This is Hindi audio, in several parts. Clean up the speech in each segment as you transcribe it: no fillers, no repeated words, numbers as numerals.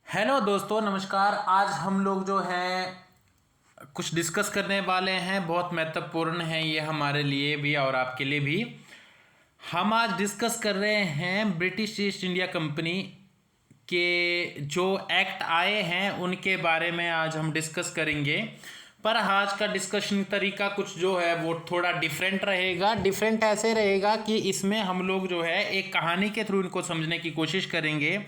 हेलो दोस्तों, नमस्कार। आज हम लोग जो है कुछ डिस्कस करने वाले हैं। बहुत महत्वपूर्ण है ये हमारे लिए भी और आपके लिए भी। हम आज डिस्कस कर रहे हैं ब्रिटिश ईस्ट इंडिया कंपनी के जो एक्ट आए हैं उनके बारे में आज हम डिस्कस करेंगे। पर आज का डिस्कशन तरीका कुछ जो है वो थोड़ा डिफरेंट रहेगा। डिफरेंट ऐसे रहेगा कि इसमें हम लोग जो है एक कहानी के थ्रू इनको समझने की कोशिश करेंगे।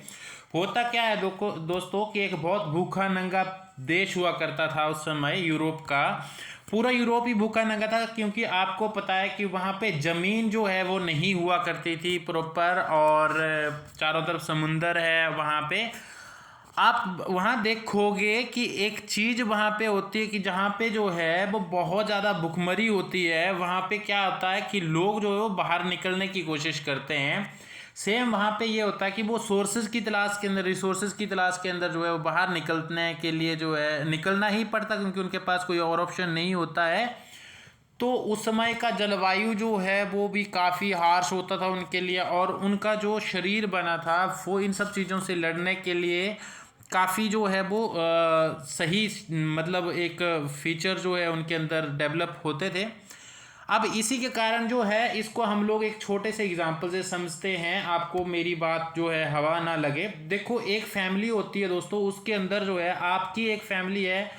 होता क्या है दोस्तों कि एक बहुत भूखा नंगा देश हुआ करता था उस समय, यूरोप का। पूरा यूरोप ही भूखा नंगा था, क्योंकि आपको पता है कि वहाँ पे ज़मीन जो है वो नहीं हुआ करती थी प्रॉपर, और चारों तरफ समुंदर है वहाँ पे। आप वहाँ देखोगे कि एक चीज़ वहाँ पे होती है कि जहाँ पे जो है वो बहुत ज़्यादा भुखमरी होती है। वहाँ पे क्या होता है कि लोग जो है वो बाहर निकलने की कोशिश करते हैं। सेम वहाँ पे ये होता है कि वो सोर्सेज की तलाश के अंदर, रिसोर्सेज की तलाश के अंदर जो है वो बाहर निकलने के लिए जो है निकलना ही पड़ता, क्योंकि उनके पास कोई और ऑप्शन नहीं होता है। तो उस समय का जलवायु जो है वो भी काफ़ी हार्श होता था उनके लिए, और उनका जो शरीर बना था वो इन सब चीज़ों से लड़ने के लिए काफ़ी जो है वो सही, मतलब एक फीचर जो है उनके अंदर डेवलप होते थे। अब इसी के कारण जो है इसको हम लोग एक छोटे से एग्जांपल से समझते हैं, आपको मेरी बात जो है हवा ना लगे। देखो, एक फैमिली होती है दोस्तों, उसके अंदर जो है आपकी एक फैमिली है,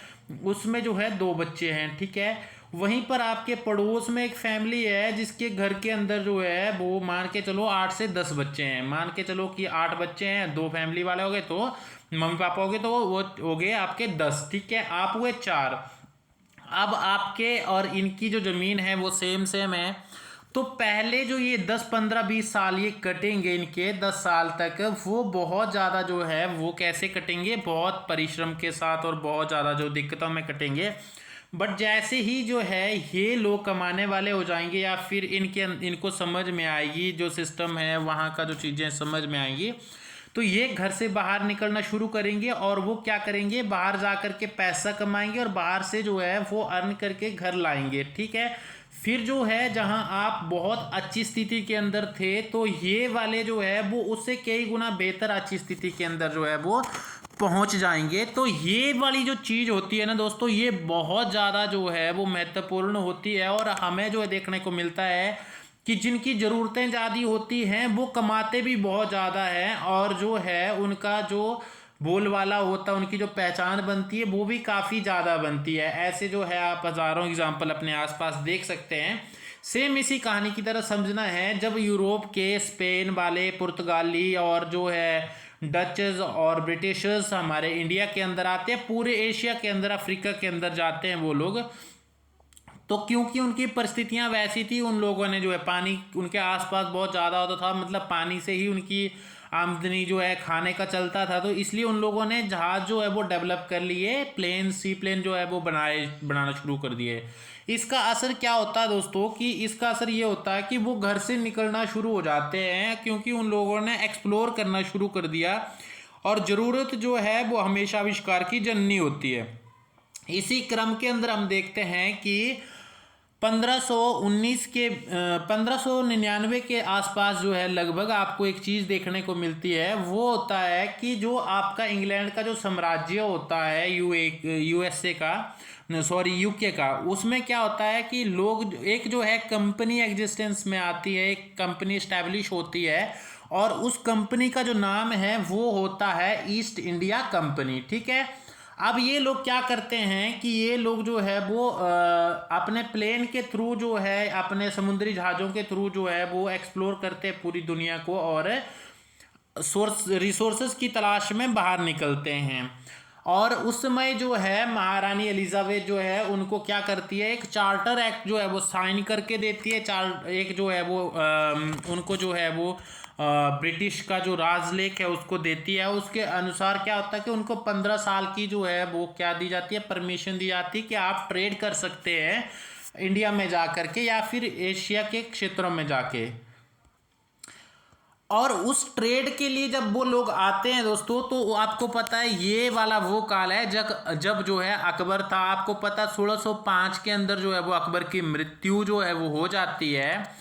उसमें जो है 2 बच्चे हैं, ठीक है। वहीं पर आपके पड़ोस में एक फैमिली है जिसके घर के अंदर जो है वो मान के चलो 8 से 10 बच्चे हैं। मान के चलो कि 8 बच्चे हैं, 2 फैमिली वाले हो गए, तो मम्मी पापा हो गए, तो वो हो गए आपके 10, ठीक है। आप हुए 4। अब आपके और इनकी जो ज़मीन है वो सेम सेम है। तो पहले जो ये 10 15 20 साल ये कटेंगे, इनके 10 साल तक वो बहुत ज़्यादा जो है वो कैसे कटेंगे, बहुत परिश्रम के साथ और बहुत ज़्यादा जो दिक्कतों में कटेंगे। बट जैसे ही जो है ये लोग कमाने वाले हो जाएंगे, या फिर इनको समझ में आएगी जो सिस्टम है वहाँ का, जो चीज़ें समझ में आएंगी, तो ये घर से बाहर निकलना शुरू करेंगे। और वो क्या करेंगे, बाहर जा कर के पैसा कमाएंगे और बाहर से जो है वो अर्न करके घर लाएंगे, ठीक है। फिर जो है जहां आप बहुत अच्छी स्थिति के अंदर थे, तो ये वाले जो है वो उससे कई गुना बेहतर अच्छी स्थिति के अंदर जो है वो पहुंच जाएंगे। तो ये वाली जो चीज़ होती है ना दोस्तों, ये बहुत ज़्यादा जो है वो महत्वपूर्ण होती है। और हमें जो है देखने को मिलता है कि जिनकी ज़रूरतें ज़्यादा होती हैं वो कमाते भी बहुत ज़्यादा हैं, और जो है उनका जो बोलबाला होता है, उनकी जो पहचान बनती है वो भी काफ़ी ज़्यादा बनती है। ऐसे जो है आप हज़ारों एग्जाम्पल अपने आसपास देख सकते हैं। सेम इसी कहानी की तरह समझना है, जब यूरोप के स्पेन वाले, पुर्तगाली और जो है डचेस और ब्रिटिशर्स हमारे इंडिया के अंदर आते हैं, पूरे एशिया के अंदर, अफ्रीका के अंदर जाते हैं वो लोग, तो क्योंकि उनकी परिस्थितियां वैसी थी, उन लोगों ने जो है पानी उनके आसपास बहुत ज़्यादा होता था, मतलब पानी से ही उनकी आमदनी जो है खाने का चलता था। तो इसलिए उन लोगों ने जहाज़ जो है वो डेवलप कर लिए, प्लेन, सी प्लेन जो है वो बनाना शुरू कर दिए। इसका असर क्या होता है दोस्तों, कि इसका असर ये होता है कि वो घर से निकलना शुरू हो जाते हैं, क्योंकि उन लोगों ने एक्सप्लोर करना शुरू कर दिया। और ज़रूरत जो है वो हमेशा आविष्कार की जननी होती है। इसी क्रम के अंदर हम देखते हैं कि 1599 के आसपास जो है लगभग आपको एक चीज़ देखने को मिलती है। वो होता है कि जो आपका इंग्लैंड का जो साम्राज्य होता है, यूएसए का, सॉरी यूके का, उसमें क्या होता है कि लोग, एक जो है कंपनी एग्जिस्टेंस में आती है, एक कंपनी इस्टेब्लिश होती है, और उस कंपनी का जो नाम है वो होता है ईस्ट इंडिया कंपनी, ठीक है। अब ये लोग क्या करते हैं कि ये लोग जो है वो अपने प्लेन के थ्रू जो है, अपने समुद्री जहाज़ों के थ्रू जो है वो एक्सप्लोर करते हैं पूरी दुनिया को, और रिसोर्सेज की तलाश में बाहर निकलते हैं। और उस समय जो है महारानी एलिजाबेथ जो है उनको क्या करती है, एक चार्टर एक्ट जो है वो साइन करके देती है। एक जो है वो उनको जो है वो ब्रिटिश का जो राजलेख है उसको देती है। उसके अनुसार क्या होता है कि उनको 15 साल की जो है वो क्या दी जाती है, परमिशन दी जाती है कि आप ट्रेड कर सकते हैं इंडिया में जा करके, या फिर एशिया के क्षेत्रों में जाके। और उस ट्रेड के लिए जब वो लोग आते हैं दोस्तों, तो आपको पता है ये वाला वो काल है जब जब जो है अकबर था। आपको पता 1605 के अंदर जो है वो अकबर की मृत्यु जो है वो हो जाती है।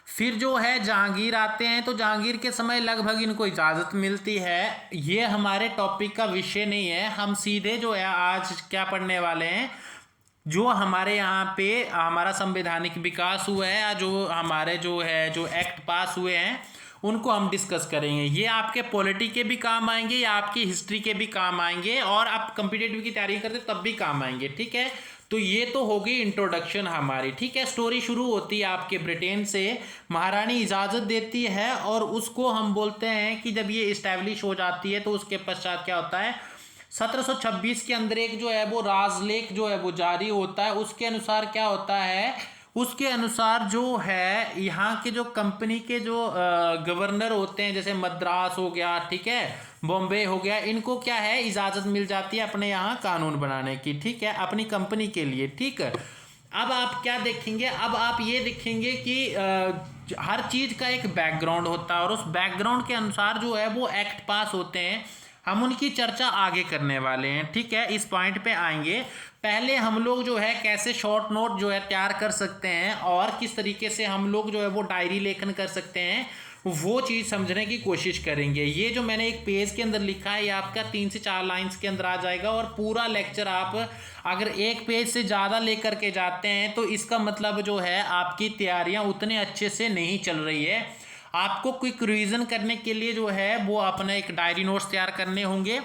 फिर जो है जहांगीर आते हैं, तो जहांगीर के समय लगभग इनको इजाज़त मिलती है। ये हमारे टॉपिक का विषय नहीं है, हम सीधे जो है आज क्या पढ़ने वाले हैं, जो हमारे यहाँ पे हमारा संवैधानिक विकास हुआ है या जो हमारे जो है जो एक्ट पास हुए हैं उनको हम डिस्कस करेंगे। ये आपके पॉलिटी के भी काम आएंगे या आपकी हिस्ट्री के भी काम आएंगे, और आप कम्पिटिटिव की तैयारी करते तब भी काम आएंगे, ठीक है। तो ये तो होगी इंट्रोडक्शन हमारी, ठीक है। स्टोरी शुरू होती है आपके ब्रिटेन से, महारानी इजाज़त देती है और उसको हम बोलते हैं कि जब ये इस्टेब्लिश हो जाती है तो उसके पश्चात क्या होता है, 1726 के अंदर एक जो है वो राजलेख जो है वो जारी होता है। उसके अनुसार क्या होता है, उसके अनुसार जो है यहाँ के जो कंपनी के जो गवर्नर होते हैं, जैसे मद्रास हो गया, ठीक है, बॉम्बे हो गया, इनको क्या है इजाज़त मिल जाती है अपने यहाँ कानून बनाने की, ठीक है, अपनी कंपनी के लिए, ठीक है। अब आप क्या देखेंगे, अब आप ये देखेंगे कि हर चीज़ का एक बैकग्राउंड होता है और उस बैकग्राउंड के अनुसार जो है वो एक्ट पास होते हैं। हम उनकी चर्चा आगे करने वाले हैं, ठीक है, इस पॉइंट पे आएंगे। पहले हम लोग जो है कैसे शॉर्ट नोट जो है तैयार कर सकते हैं और किस तरीके से हम लोग जो है वो डायरी लेखन कर सकते हैं, वो चीज़ समझने की कोशिश करेंगे। ये जो मैंने एक पेज के अंदर लिखा है ये आपका 3 से 4 लाइंस के अंदर आ जाएगा, और पूरा लेक्चर आप अगर एक पेज से ज़्यादा लेकर के जाते हैं तो इसका मतलब जो है आपकी तैयारियां उतने अच्छे से नहीं चल रही है। आपको क्विक रिवीजन करने के लिए जो है वो अपना एक डायरी नोट्स तैयार करने होंगे।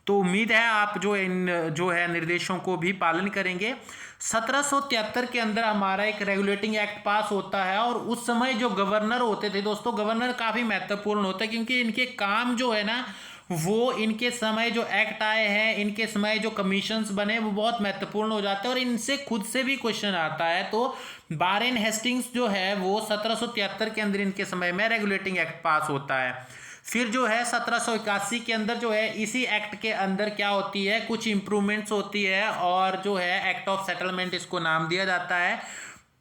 तो उम्मीद है आप जो इन जो है निर्देशों को भी पालन करेंगे। 1773 के अंदर हमारा एक रेगुलेटिंग एक्ट पास होता है, और उस समय जो गवर्नर होते थे दोस्तों, गवर्नर काफ़ी महत्वपूर्ण होता है क्योंकि इनके काम जो है ना वो इनके समय जो एक्ट आए हैं, इनके समय जो कमीशंस बने वो बहुत महत्वपूर्ण हो जाते हैं, और इनसे खुद से भी क्वेश्चन आता है। तो वारेन हेस्टिंग्स जो है वो 1773 के अंदर इनके समय में रेगुलेटिंग एक्ट पास होता है। फिर जो है 1781 के अंदर जो है इसी एक्ट के अंदर क्या होती है, कुछ इंप्रूवमेंट्स होती है, और जो है एक्ट ऑफ सेटलमेंट इसको नाम दिया जाता है।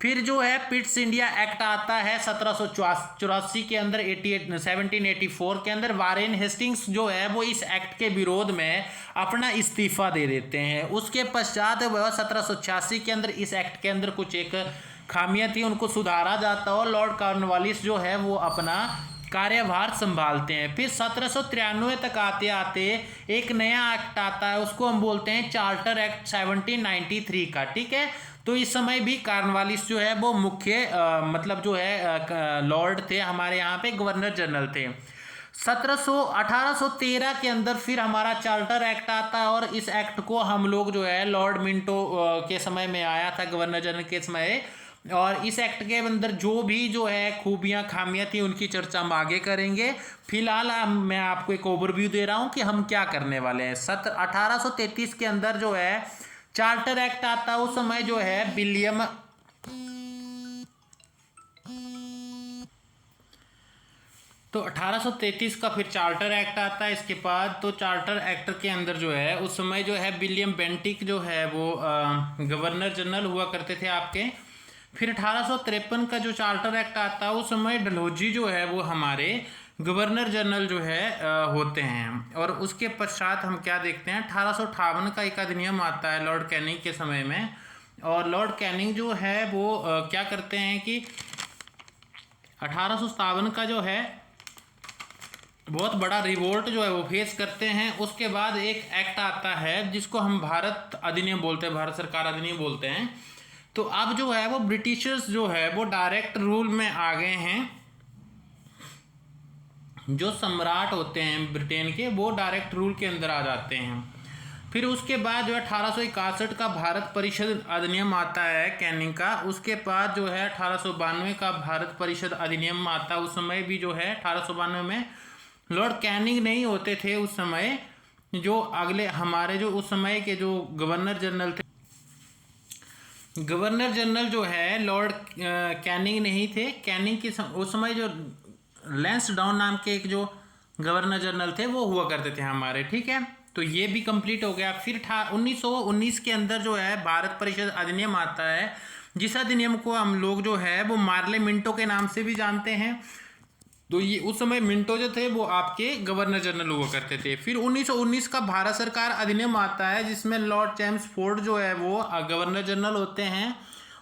फिर जो है पिट्स इंडिया एक्ट आता है 1784 के अंदर, 1784 के अंदर। वारेन हेस्टिंग्स जो है वो इस एक्ट के विरोध में अपना इस्तीफा दे देते हैं। उसके पश्चात वह 1786 के अंदर इस एक्ट के अंदर कुछ एक खामियां थी, उनको सुधारा जाता है और लॉर्ड कॉर्नवालिस जो है वो अपना कार्यभार संभालते हैं। फिर 1793 तक आते आते एक नया एक्ट आता है, उसको हम बोलते हैं चार्टर एक्ट 1793 का, ठीक है। तो इस समय भी कॉर्नवालिस जो है वो मुख्य मतलब जो है लॉर्ड थे, हमारे यहाँ पे गवर्नर जनरल थे। 1813 के अंदर फिर हमारा चार्टर एक्ट आता है, और इस एक्ट को हम लोग जो है लॉर्ड मिंटो के समय में आया था, गवर्नर जनरल के समय, और इस एक्ट के अंदर जो भी जो है खूबियां खामियां थी उनकी चर्चा हम आगे करेंगे। फिलहाल मैं आपको एक ओवरव्यू दे रहा हूं कि हम क्या करने वाले हैं। 1833 के अंदर जो है चार्टर एक्ट आता है। उस समय जो है विलियम तो 1833 का फिर चार्टर एक्ट आता है। इसके बाद तो चार्टर एक्ट के अंदर जो है उस समय जो है विलियम बेंटिक जो है वो गवर्नर जनरल हुआ करते थे आपके। फिर 1853 का जो चार्टर एक्ट आता है उस समय डलहौजी जो है वो हमारे गवर्नर जनरल जो है होते हैं। और उसके पश्चात हम क्या देखते हैं, 1858 का एक अधिनियम आता है लॉर्ड कैनिंग के समय में, और लॉर्ड कैनिंग जो है वो क्या करते हैं कि 1857 का जो है बहुत बड़ा रिवोल्ट जो है वो फेस करते हैं। उसके बाद एक एक्ट आता है जिसको हम भारत अधिनियम बोलते हैं, भारत सरकार अधिनियम बोलते हैं। तो अब जो है वो ब्रिटिशर्स जो है वो डायरेक्ट रूल में आ गए हैं। जो सम्राट होते हैं ब्रिटेन के वो डायरेक्ट रूल के अंदर आ जाते हैं। फिर उसके बाद जो है 1861 का भारत परिषद अधिनियम आता है कैनिंग का। उसके बाद जो है 1892 का भारत परिषद अधिनियम आता है। उस समय भी जो है 1892 में लॉर्ड कैनिंग नहीं होते थे उस समय, जो अगले हमारे जो उस समय के जो गवर्नर जनरल थे, गवर्नर जनरल जो है लॉर्ड कैनिंग नहीं थे। कैनिंग के उस समय जो लैंसडाउन नाम के एक जो गवर्नर जनरल थे वो हुआ करते थे हमारे, ठीक है। तो ये भी कंप्लीट हो गया। फिर 1919 के अंदर जो है भारत परिषद अधिनियम आता है, जिस अधिनियम को हम लोग जो है वो मार्ले मिंटो के नाम से भी जानते हैं। तो ये उस समय मिंटो जो थे वो आपके गवर्नर जनरल हुआ करते थे। फिर 1919 का भारत सरकार अधिनियम आता है जिसमें लॉर्ड जेम्स फोर्ड जो है वो गवर्नर जनरल होते हैं।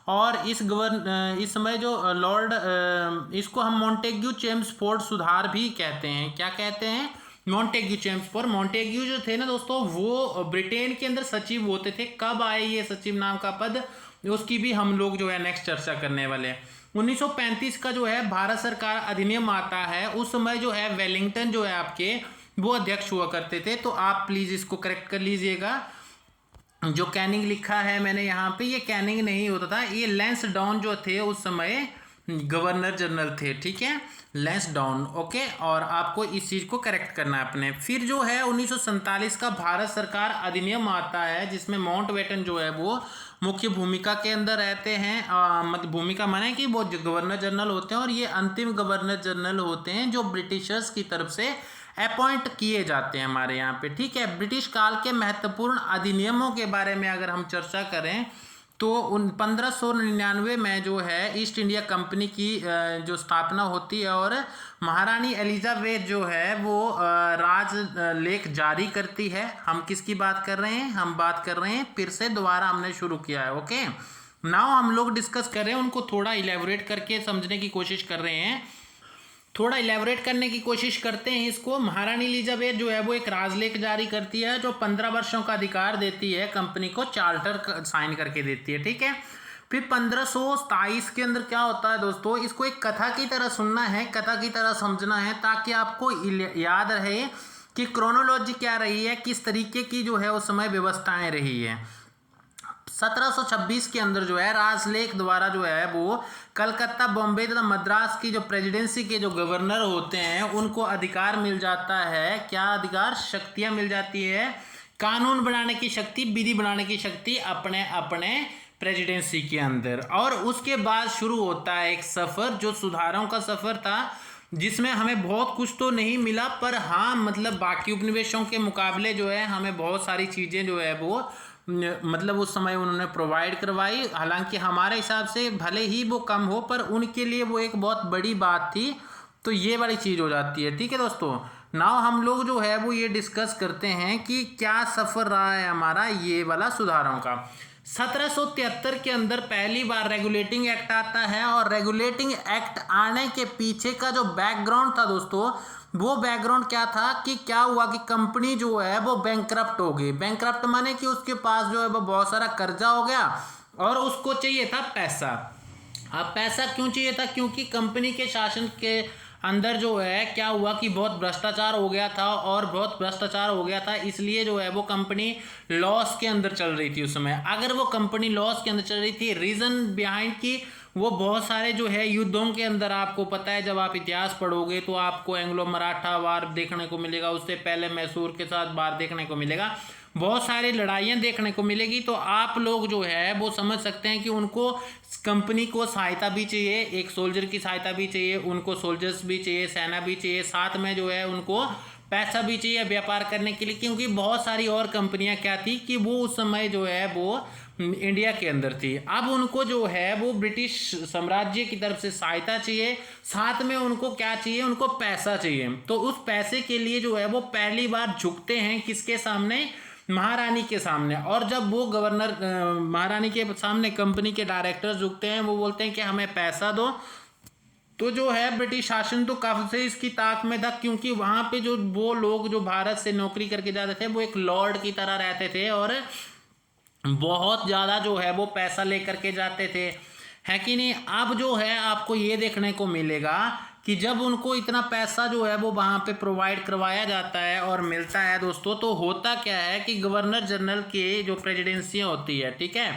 और इस समय जो लॉर्ड इसको हम मॉन्टेग्यू चेम्सफोर्ड सुधार भी कहते हैं। क्या कहते हैं? Montagu Chelmsford. मॉन्टेग्यू जो थे ना दोस्तों, वो ब्रिटेन के अंदर सचिव होते थे। कब आए ये सचिव नाम का पद, उसकी भी हम लोग जो है नेक्स्ट चर्चा करने वाले हैं। 1935 का जो है भारत सरकार अधिनियम आता है, उस समय जो है वेलिंगटन जो है आपके वो अध्यक्ष हुआ करते थे। तो आप प्लीज इसको करेक्ट कर लीजिएगा। जो कैनिंग लिखा है मैंने यहाँ पे, ये कैनिंग नहीं होता था, ये लैंसडाउन जो थे उस समय गवर्नर जनरल थे। ठीक है, लैंसडाउन। ओके, और आपको इस चीज को करेक्ट करना है अपने। फिर जो है 1947 का भारत सरकार अधिनियम आता है, जिसमें माउंटबेटन जो है वो मुख्य भूमिका के अंदर रहते हैं। मतलब भूमिका माने कि वो गवर्नर जनरल होते हैं, और ये अंतिम गवर्नर जनरल होते हैं जो ब्रिटिशर्स की तरफ से अपॉइंट किए जाते हैं हमारे यहाँ पे। ठीक है, ब्रिटिश काल के महत्वपूर्ण अधिनियमों के बारे में अगर हम चर्चा करें तो 1599 में जो है ईस्ट इंडिया कंपनी की जो स्थापना होती है, और महारानी एलिजाबेथ जो है वो राज लेख जारी करती है। हम किसकी बात कर रहे हैं? हम बात कर रहे हैं, फिर से दोबारा हमने शुरू किया है। ओके, नाउ हम लोग डिस्कस कर रहे हैं, उनको थोड़ा इलेबोरेट करके समझने की कोशिश कर रहे हैं, थोड़ा इलेबोरेट करने की कोशिश करते हैं इसको। महारानी एलिजाबेथ जो है वो एक राजलेख जारी करती है, जो 15 वर्षों का अधिकार देती है कंपनी को, चार्टर साइन करके देती है। ठीक है, फिर 1527 के अंदर क्या होता है दोस्तों, इसको एक कथा की तरह सुनना है, कथा की तरह समझना है, ताकि आपको याद रहे कि क्रोनोलॉजी क्या रही है, किस तरीके की जो है उस समय व्यवस्थाएं रही है। 1726 के अंदर जो है राजलेख द्वारा जो है वो कलकत्ता, बॉम्बे तथा मद्रास की जो प्रेसिडेंसी के जो गवर्नर होते हैं उनको अधिकार मिल जाता है। क्या अधिकार? शक्तियां मिल जाती है, कानून बनाने की शक्ति, विधि बनाने की शक्ति अपने अपने प्रेसिडेंसी के अंदर। और उसके बाद शुरू होता है एक सफ़र, जो सुधारों का सफ़र था, जिसमें हमें बहुत कुछ तो नहीं मिला, पर हाँ मतलब बाकी उपनिवेशों के मुकाबले जो है हमें बहुत सारी चीज़ें जो है वो मतलब उस समय उन्होंने प्रोवाइड करवाई। हालांकि हमारे हिसाब से भले ही वो कम हो, पर उनके लिए वो एक बहुत बड़ी बात थी। तो ये वाली चीज़ हो जाती है। ठीक है दोस्तों, नाउ हम लोग जो है वो ये डिस्कस करते हैं कि क्या सफ़र रहा है हमारा ये वाला सुधारों का। 1773 के अंदर पहली बार रेगुलेटिंग एक्ट आता है, और रेगुलेटिंग एक्ट आने के पीछे का जो बैकग्राउंड था दोस्तों, वो बैकग्राउंड क्या था कि क्या हुआ कि कंपनी जो है वो बैंकरप्ट हो गई। बैंकरप्ट माने कि उसके पास जो है वो बहुत सारा कर्जा हो गया, और उसको चाहिए था पैसा। अब पैसा क्यों चाहिए था? क्योंकि कंपनी के शासन के अंदर जो है क्या हुआ कि बहुत भ्रष्टाचार हो गया था, और बहुत भ्रष्टाचार हो गया था, इसलिए जो है वो कंपनी लॉस के अंदर चल रही थी उस समय। अगर वो कंपनी लॉस के अंदर चल रही थी, रीज़न बिहाइंड की वो बहुत सारे जो है युद्धों के अंदर, आपको पता है जब आप इतिहास पढ़ोगे तो आपको एंग्लो मराठा वार देखने को मिलेगा, उससे पहले मैसूर के साथ वार देखने को मिलेगा, बहुत सारी लड़ाइयाँ देखने को मिलेगी। तो आप लोग जो है वो समझ सकते हैं कि उनको कंपनी को सहायता भी चाहिए, एक सोल्जर की सहायता भी चाहिए, उनको सोल्जर्स भी चाहिए, सेना भी चाहिए, साथ में जो है उनको पैसा भी चाहिए व्यापार करने के लिए, क्योंकि बहुत सारी और कंपनियां क्या थी कि वो उस समय जो है वो इंडिया के अंदर थी। अब उनको जो है वो ब्रिटिश साम्राज्य की तरफ से सहायता चाहिए, साथ में उनको क्या चाहिए? उनको पैसा चाहिए। तो उस पैसे के लिए जो है वो पहली बार झुकते हैं किसके सामने? महारानी के सामने। और जब वो गवर्नर महारानी के सामने कंपनी के डायरेक्टर झुकते हैं, वो बोलते हैं कि हमें पैसा दो, तो जो है ब्रिटिश शासन तो काफ़ी इसकी ताक में था, क्योंकि वहाँ पे जो वो लोग जो भारत से नौकरी करके जाते थे वो एक लॉर्ड की तरह रहते थे, और बहुत ज़्यादा जो है वो पैसा लेकर के जाते थे, है कि नहीं। अब जो है आपको ये देखने को मिलेगा कि जब उनको इतना पैसा जो है वो वहाँ पे प्रोवाइड करवाया जाता है और मिलता है दोस्तों, तो होता क्या है कि गवर्नर जनरल की जो प्रेसिडेंसियाँ होती है, ठीक है,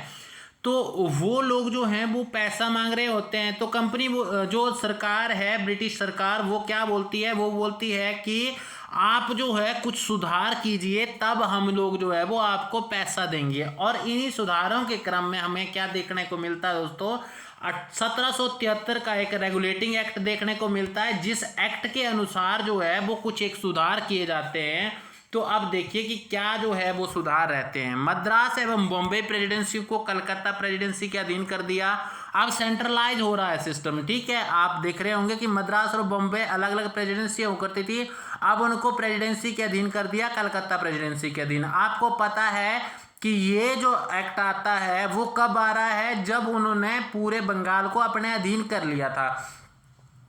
तो वो लोग जो हैं वो पैसा मांग रहे होते हैं। तो कंपनी वो जो सरकार है, ब्रिटिश सरकार, वो क्या बोलती है? वो बोलती है कि आप जो है कुछ सुधार कीजिए, तब हम लोग जो है वो आपको पैसा देंगे। और इन्हीं सुधारों के क्रम में हमें क्या देखने को मिलता है दोस्तों? 1773 का एक रेगुलेटिंग एक्ट देखने को मिलता है, जिस एक्ट के अनुसार जो है वो कुछ एक सुधार किए जाते हैं। तो अब देखिए कि क्या जो है वो सुधार रहते हैं। मद्रास एवं बॉम्बे प्रेसिडेंसी को कलकत्ता प्रेसिडेंसी के अधीन कर दिया। अब सेंट्रलाइज हो रहा है सिस्टम, ठीक है। आप देख रहे होंगे कि मद्रास और बॉम्बे अलग अलग प्रेसिडेंसी हुआ करती थी, अब उनको प्रेसिडेंसी के अधीन कर दिया, कलकत्ता प्रेसिडेंसी के अधीन। आपको पता है कि ये जो एक्ट आता है वो कब आ रहा है, जब उन्होंने पूरे बंगाल को अपने अधीन कर लिया था।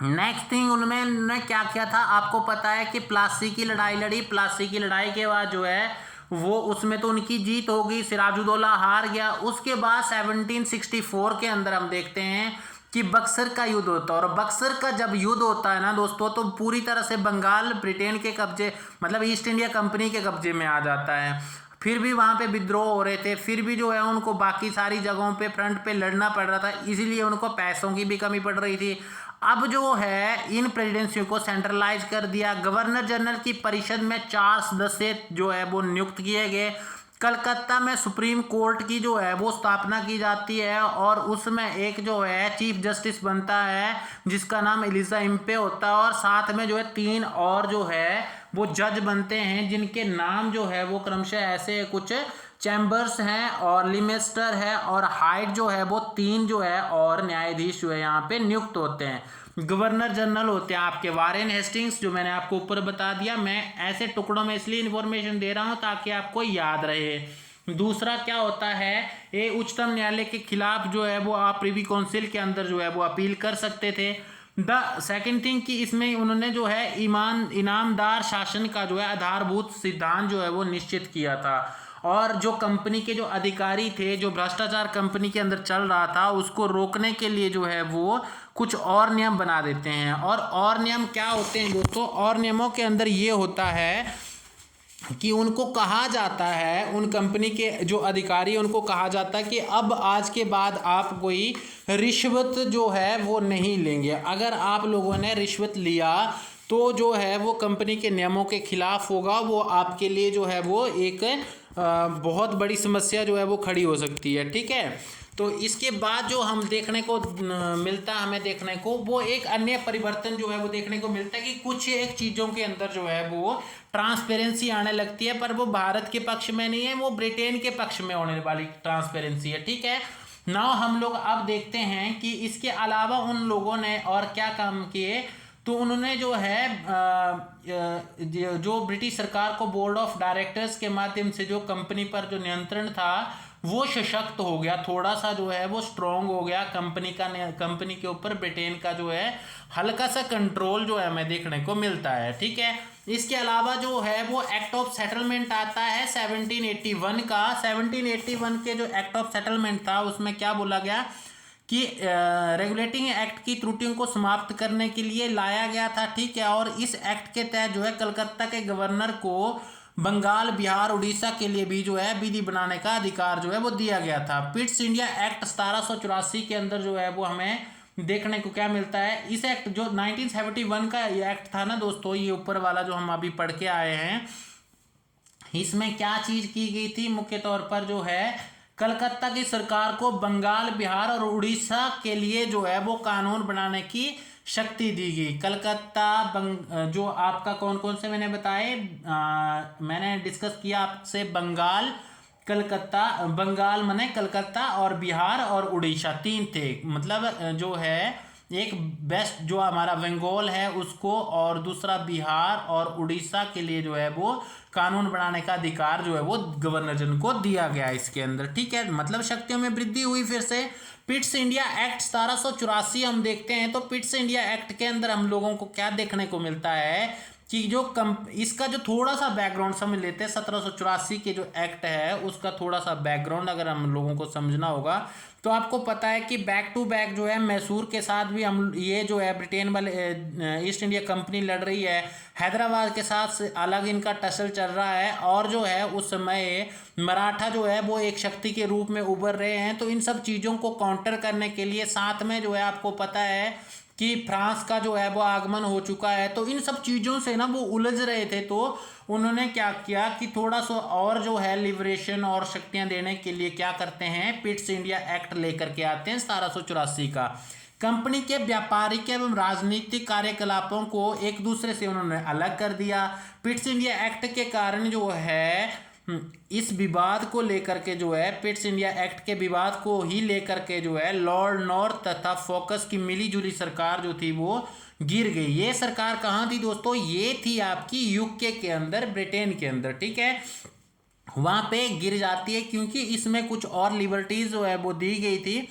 नेक्स्ट थिंग उन्होंने क्या किया था, आपको पता है कि प्लासी की लड़ाई लड़ी। प्लासी की लड़ाई के बाद जो है वो उसमें तो उनकी जीत हो गई, सिराजुद्दौला हार गया। उसके बाद 1764 के अंदर हम देखते हैं कि बक्सर का युद्ध होता है। और बक्सर का जब युद्ध होता है ना दोस्तों, तो पूरी तरह से बंगाल ब्रिटेन के कब्जे, मतलब ईस्ट इंडिया कंपनी के कब्जे में आ जाता है। फिर भी वहाँ पे विद्रोह हो रहे थे, फिर भी जो है उनको बाकी सारी जगहों पे फ्रंट पे लड़ना पड़ रहा था, इसीलिए उनको पैसों की भी कमी पड़ रही थी। अब जो है इन प्रेसिडेंसियों को सेंट्रलाइज कर दिया। गवर्नर जनरल की परिषद में 4 सदस्य जो है वो नियुक्त किए गए। कलकत्ता में सुप्रीम कोर्ट की जो है वो स्थापना की जाती है और उसमें एक जो है चीफ जस्टिस बनता है जिसका नाम एलिजा इम्पे होता है, और साथ में जो है 3 और जो है वो जज बनते हैं जिनके नाम जो है वो क्रमशः ऐसे कुछ चैम्बर्स हैं और लिमेस्टर है और हाइट जो है वो 3 जो है और न्यायाधीश जो है यहाँ पे नियुक्त होते हैं। गवर्नर जनरल होते हैं आपके वारेन हेस्टिंग्स, जो मैंने आपको ऊपर बता दिया। मैं ऐसे टुकड़ों में इसलिए इन्फॉर्मेशन दे रहा हूँ ताकि आपको याद रहे। दूसरा क्या होता है, ये उच्चतम न्यायालय के खिलाफ जो है वो आप प्रिवी काउंसिल के अंदर जो है वो अपील कर सकते थे। द सेकेंड थिंग कि इसमें उन्होंने जो है इनामदार शासन का जो है आधारभूत सिद्धांत जो है वो निश्चित किया था। और जो कंपनी के जो अधिकारी थे, जो भ्रष्टाचार कंपनी के अंदर चल रहा था, उसको रोकने के लिए जो है वो कुछ और नियम बना देते हैं। और नियम क्या होते हैं दोस्तों, और नियमों के अंदर ये होता है कि उनको कहा जाता है, उन कंपनी के जो अधिकारी उनको कहा जाता है कि अब आज के बाद आप कोई रिश्वत जो है वो नहीं लेंगे। अगर आप लोगों ने रिश्वत लिया तो जो है वो कंपनी के नियमों के खिलाफ होगा, वो आपके लिए जो है वो एक बहुत बड़ी समस्या जो है वो खड़ी हो सकती है। ठीक है, तो इसके बाद जो हम देखने को मिलता है, हमें देखने को वो एक अन्य परिवर्तन जो है वो देखने को मिलता है कि कुछ एक चीज़ों के अंदर जो है वो ट्रांसपेरेंसी आने लगती है, पर वो भारत के पक्ष में नहीं है, वो ब्रिटेन के पक्ष में होने वाली ट्रांसपेरेंसी है। ठीक है, नाउ हम लोग अब देखते हैं कि इसके अलावा उन लोगों ने और क्या काम किए। तो उन्होंने जो है जो ब्रिटिश सरकार को बोर्ड ऑफ डायरेक्टर्स के माध्यम से जो कंपनी पर जो नियंत्रण था वो सशक्त हो गया, थोड़ा सा जो है वो स्ट्रॉन्ग हो गया। कंपनी के ऊपर ब्रिटेन का जो है हल्का सा कंट्रोल जो है हमें देखने को मिलता है। ठीक है, इसके अलावा जो है वो एक्ट ऑफ सेटलमेंट आता है 1781 का। 1781 के जो एक्ट ऑफ सेटलमेंट था उसमें क्या बोला गया कि रेगुलेटिंग एक्ट की त्रुटियों को समाप्त करने के लिए लाया गया था। ठीक है, और इस एक्ट के तहत जो है कलकत्ता के गवर्नर को बंगाल, बिहार, उड़ीसा के लिए भी जो है विधि बनाने का अधिकार जो है वो दिया गया था। पिट्स इंडिया एक्ट 1784 के अंदर जो है वो हमें देखने को क्या मिलता है, इस एक्ट जो 1971 का ये एक्ट था ना दोस्तों, ये ऊपर वाला जो हम अभी पढ़ के आए हैं, इसमें क्या चीज की गई थी, मुख्य तौर पर जो है कलकत्ता की सरकार को बंगाल, बिहार और उड़ीसा के लिए जो है वो कानून बनाने की शक्ति दी गई। कलकत्ता जो आपका कौन कौन से मैंने बताए, मैंने डिस्कस किया आपसे बंगाल, कलकत्ता, बंगाल माने कलकत्ता और बिहार और उड़ीसा 3 थे। मतलब जो है एक बेस्ट जो हमारा बंगाल है उसको, और दूसरा बिहार और उड़ीसा के लिए जो है वो कानून बनाने का अधिकार जो है वो गवर्नर जनरल को दिया गया इसके अंदर। ठीक है, मतलब शक्तियों में वृद्धि हुई। फिर से पिट्स इंडिया एक्ट 1784 हम देखते हैं, तो पिट्स इंडिया एक्ट के अंदर हम लोगों को क्या देखने को मिलता है कि जो इसका जो थोड़ा सा बैकग्राउंड समझ लेते हैं, 1784 के जो एक्ट है उसका थोड़ा सा बैकग्राउंड अगर हम लोगों को समझना होगा तो आपको पता है कि बैक टू बैक जो है मैसूर के साथ भी हम ये जो है ब्रिटेन वाले ईस्ट इंडिया कंपनी लड़ रही है, हैदराबाद के साथ अलग इनका टसल चल रहा है, और जो है उस समय मराठा जो है वो एक शक्ति के रूप में उभर रहे हैं। तो इन सब चीज़ों को काउंटर करने के लिए साथ में जो है आपको पता है कि फ्रांस का जो है वो आगमन हो चुका है, तो इन सब चीज़ों से ना वो उलझ रहे थे। तो उन्होंने क्या किया कि थोड़ा सा और जो है लिबरेशन और शक्तियां देने के लिए क्या करते हैं, पिट्स इंडिया एक्ट लेकर के आते हैं 1784 का। कंपनी के व्यापारिक एवं राजनीतिक कार्यकलापों को एक दूसरे से उन्होंने अलग कर दिया। पिट्स इंडिया एक्ट के कारण जो है इस विवाद को लेकर के जो है, पिट्स इंडिया एक्ट के विवाद को ही लेकर के जो है लॉर्ड नॉर्थ तथा फोकस की मिलीजुली सरकार जो थी वो गिर गई। ये सरकार कहाँ थी दोस्तों, ये थी आपकी यूके के अंदर, ब्रिटेन के अंदर। ठीक है, वहाँ पे गिर जाती है, क्योंकि इसमें कुछ और लिबर्टीज जो है वो दी गई थी।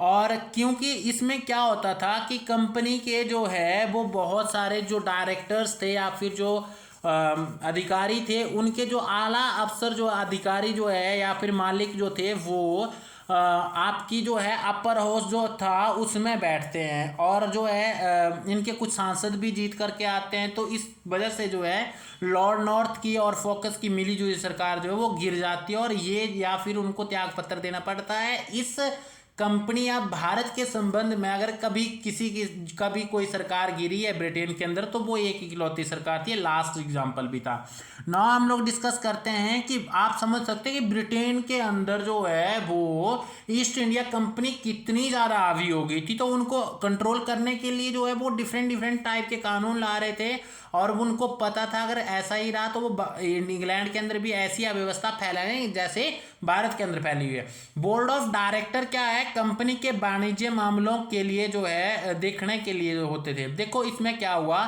और क्योंकि इसमें क्या होता था कि कंपनी के जो है वो बहुत सारे जो डायरेक्टर्स थे या फिर जो अधिकारी थे, उनके जो आला अफसर जो अधिकारी जो है या फिर मालिक जो थे वो आपकी जो है अपर हाउस जो था उसमें बैठते हैं, और जो है इनके कुछ सांसद भी जीत करके आते हैं। तो इस वजह से जो है लॉर्ड नॉर्थ की और फोकस की मिली जुली सरकार जो है वो गिर जाती है, और ये या फिर उनको त्याग पत्र देना पड़ता है। इस कंपनी या भारत के संबंध में अगर कभी किसी की कभी कोई सरकार गिरी है ब्रिटेन के अंदर, तो वो एक इकलौती सरकार थी। लास्ट एग्जांपल भी था। नाउ हम लोग डिस्कस करते हैं कि आप समझ सकते हैं कि ब्रिटेन के अंदर जो है वो ईस्ट इंडिया कंपनी कितनी ज़्यादा हावी हो गई थी। तो उनको कंट्रोल करने के लिए जो है वो डिफरेंट डिफरेंट टाइप के कानून ला रहे थे, और उनको पता था अगर ऐसा ही रहा तो वो इंग्लैंड के अंदर भी ऐसी अव्यवस्था फैलाएंगे जैसे भारत के अंदर फैली हुई है। बोर्ड ऑफ डायरेक्टर क्या है, कंपनी के वाणिज्य मामलों के लिए जो है देखने के लिए जो होते थे। देखो इसमें क्या हुआ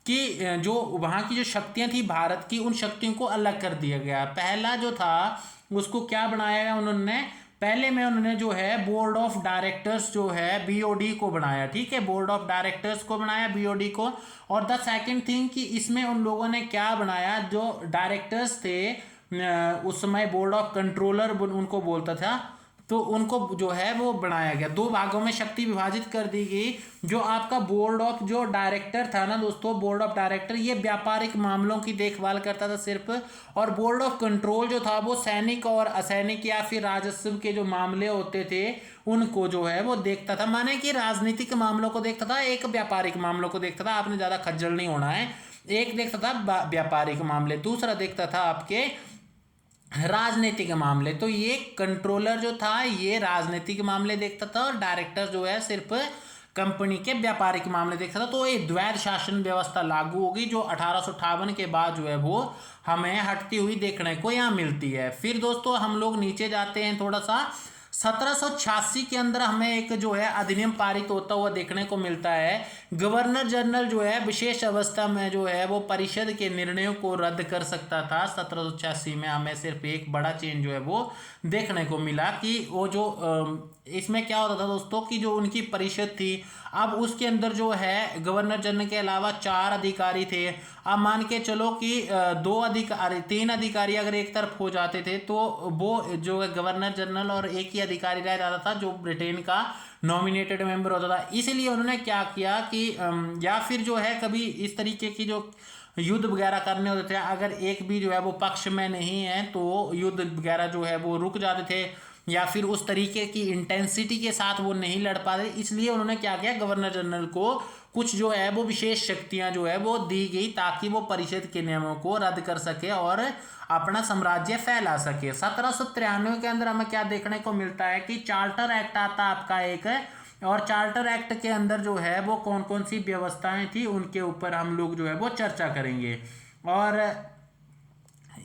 कि जो वहाँ की जो शक्तियाँ थी भारत की, उन शक्तियों को अलग कर दिया गया। पहला जो था उसको क्या बनाया गया उन्होंने, पहले में उन्होंने जो है बोर्ड ऑफ डायरेक्टर्स जो है बीओडी को बनाया। ठीक है, बोर्ड ऑफ डायरेक्टर्स को बनाया, बीओडी को। और द सेकंड थिंग कि इसमें उन लोगों ने क्या बनाया, जो डायरेक्टर्स थे उस समय बोर्ड ऑफ कंट्रोलर उनको बोलता था, तो उनको जो है वो बनाया गया। दो भागों में शक्ति विभाजित कर दी गई। जो आपका बोर्ड ऑफ जो डायरेक्टर था ना दोस्तों, बोर्ड ऑफ डायरेक्टर ये व्यापारिक मामलों की देखभाल करता था सिर्फ, और बोर्ड ऑफ कंट्रोल जो था वो सैनिक और असैनिक या फिर राजस्व के जो मामले होते थे उनको जो है वो देखता था। माने कि राजनीतिक मामलों को देखता था, एक व्यापारिक मामलों को देखता था। आपने ज़्यादा खज्जल नहीं होना है। एक देखता था व्यापारिक मामले, दूसरा देखता था आपके राजनीतिक मामले। तो ये कंट्रोलर जो था ये राजनीतिक मामले देखता था, और डायरेक्टर जो है सिर्फ कंपनी के व्यापारिक मामले देखता था। तो ये द्वैध शासन व्यवस्था लागू होगी, जो 1858 के बाद जो है वो हमें हटती हुई देखने को यहाँ मिलती है। फिर दोस्तों हम लोग नीचे जाते हैं थोड़ा सा। 1786 के अंदर हमें एक जो है अधिनियम पारित होता हुआ देखने को मिलता है। गवर्नर जनरल जो है विशेष अवस्था में जो है वो परिषद के निर्णयों को रद्द कर सकता था। 1786 में हमें सिर्फ एक बड़ा चेंज जो है वो देखने को मिला कि वो जो इसमें क्या होता था दोस्तों कि जो उनकी परिषद थी, अब उसके अंदर जो है गवर्नर जनरल के अलावा 4 अधिकारी थे। अब मान के चलो कि 3 अधिकारी अगर एक तरफ हो जाते थे तो वो जो है गवर्नर जनरल और एक ही अधिकारी रह जाता था जो ब्रिटेन का नॉमिनेटेड मेंबर होता था। इसलिए उन्होंने क्या किया कि या फिर जो है कभी इस तरीके की जो युद्ध वगैरह करने होते थे, अगर एक भी जो है वो पक्ष में नहीं है तो युद्ध वगैरह जो है वो रुक जाते थे, या फिर उस तरीके की इंटेंसिटी के साथ वो नहीं लड़ पाते। इसलिए उन्होंने क्या किया, गवर्नर जनरल को कुछ जो है वो विशेष शक्तियां जो है वो दी गई ताकि वो परिषद के नियमों को रद्द कर सके और अपना साम्राज्य फैला सके। 1793 के अंदर हमें क्या देखने को मिलता है कि चार्टर एक्ट आता आपका एक, और चार्टर एक्ट के अंदर जो है वो कौन कौन सी व्यवस्थाएं थी उनके ऊपर हम लोग जो है वो चर्चा करेंगे। और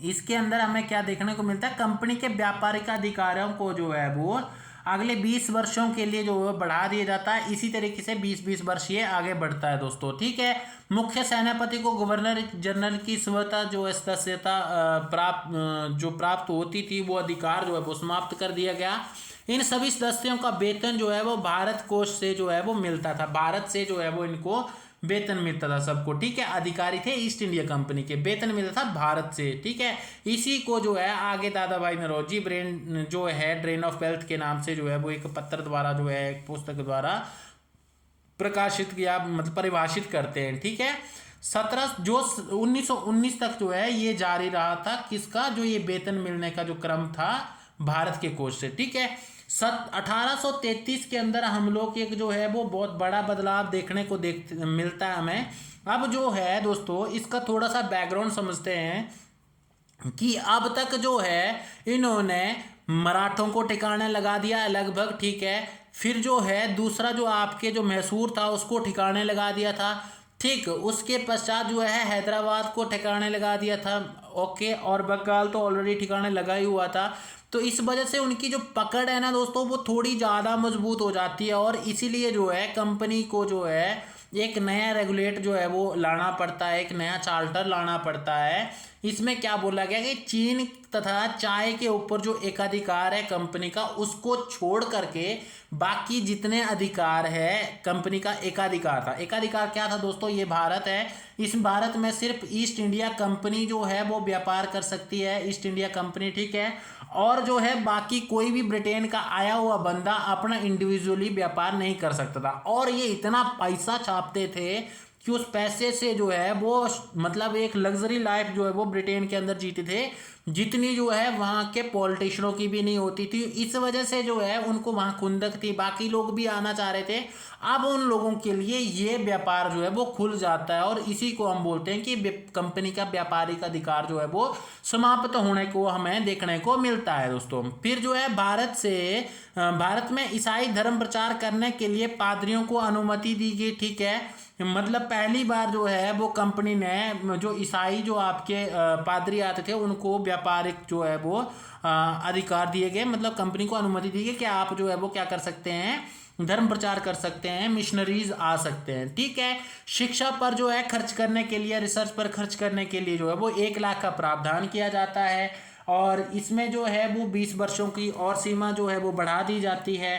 इसके अंदर हमें क्या देखने को मिलता है, कंपनी के व्यापारिक अधिकारों को जो है वो अगले 20 वर्षों के लिए जो है बढ़ा दिया जाता है। इसी तरीके से 20-20 वर्ष ये आगे बढ़ता है दोस्तों। ठीक है, मुख्य सेनापति को गवर्नर जनरल की स्वतः जो सदस्यता प्राप्त होती थी, वो अधिकार जो है वो समाप्त कर दिया गया। इन सभी सदस्यों का वेतन जो है वो भारत कोष से जो है वो मिलता था। भारत से जो है वो इनको वेतन मिलता था सबको। ठीक है, अधिकारी थे ईस्ट इंडिया कंपनी के, वेतन मिलता था भारत से। ठीक है, इसी को जो है आगे दादा भाई नौरोजी ब्रेन जो है ड्रेन ऑफ वेल्थ के नाम से जो है वो एक पत्र द्वारा जो है एक पुस्तक द्वारा प्रकाशित किया, मतलब परिभाषित करते हैं। ठीक है, 1919 तक जो है ये जारी रहा था, किसका, जो ये वेतन मिलने का जो क्रम था भारत के कोष से। ठीक है, 1833 के अंदर हम लोग एक जो है वो बहुत बड़ा बदलाव देखने को मिलता है हमें। अब जो है दोस्तों इसका थोड़ा सा बैकग्राउंड समझते हैं कि अब तक जो है इन्होंने मराठों को ठिकाने लगा दिया लगभग। ठीक है, फिर जो है दूसरा जो आपके जो मैसूर था उसको ठिकाने लगा दिया था। ठीक, उसके पश्चात जो है हैदराबाद को ठिकाने लगा दिया था। ओके, और बंगाल तो ऑलरेडी ठिकाने लगा ही हुआ था। तो इस वजह से उनकी जो पकड़ है ना दोस्तों वो थोड़ी ज़्यादा मजबूत हो जाती है, और इसीलिए जो है कंपनी को जो है एक नया रेगुलेट जो है वो लाना पड़ता है, एक नया चार्टर लाना पड़ता है। इसमें क्या बोला गया कि चीन तथा चाय के ऊपर जो एकाधिकार है कंपनी का, उसको छोड़ करके बाकी जितने अधिकार है कंपनी का एकाधिकार था। एकाधिकार क्या था दोस्तों? ये भारत है, इस भारत में सिर्फ ईस्ट इंडिया कंपनी जो है वो व्यापार कर सकती है, ईस्ट इंडिया कंपनी, ठीक है। और जो है बाकी कोई भी ब्रिटेन का आया हुआ बंदा अपना इंडिविजुअली व्यापार नहीं कर सकता था। और ये इतना पैसा छापते थे कि उस पैसे से जो है वो मतलब एक लग्जरी लाइफ जो है वो ब्रिटेन के अंदर जीते थे, जितनी जो है वहाँ के पॉलिटिशियनों की भी नहीं होती थी। इस वजह से जो है उनको वहाँ खुंदक थी, बाकी लोग भी आना चाह रहे थे। अब उन लोगों के लिए ये व्यापार जो है वो खुल जाता है, और इसी को हम बोलते हैं कि कंपनी का व्यापारिक अधिकार जो है वो समाप्त होने को हमें देखने को मिलता है दोस्तों। फिर जो है भारत में ईसाई धर्म प्रचार करने के लिए पादरियों को अनुमति दी गई, ठीक है। मतलब पहली बार जो है वो कंपनी ने जो ईसाई जो आपके पादरी आते थे उनको व्यापारिक जो है वो अधिकार दिए गए, मतलब कंपनी को अनुमति दी गई कि आप जो है वो क्या कर सकते हैं, धर्म प्रचार कर सकते हैं, मिशनरीज आ सकते हैं, ठीक है। शिक्षा पर जो है खर्च करने के लिए, रिसर्च पर खर्च करने के लिए जो है वो 1 लाख का प्रावधान किया जाता है, और इसमें जो है वो 20 वर्षों की और सीमा जो है वो बढ़ा दी जाती है।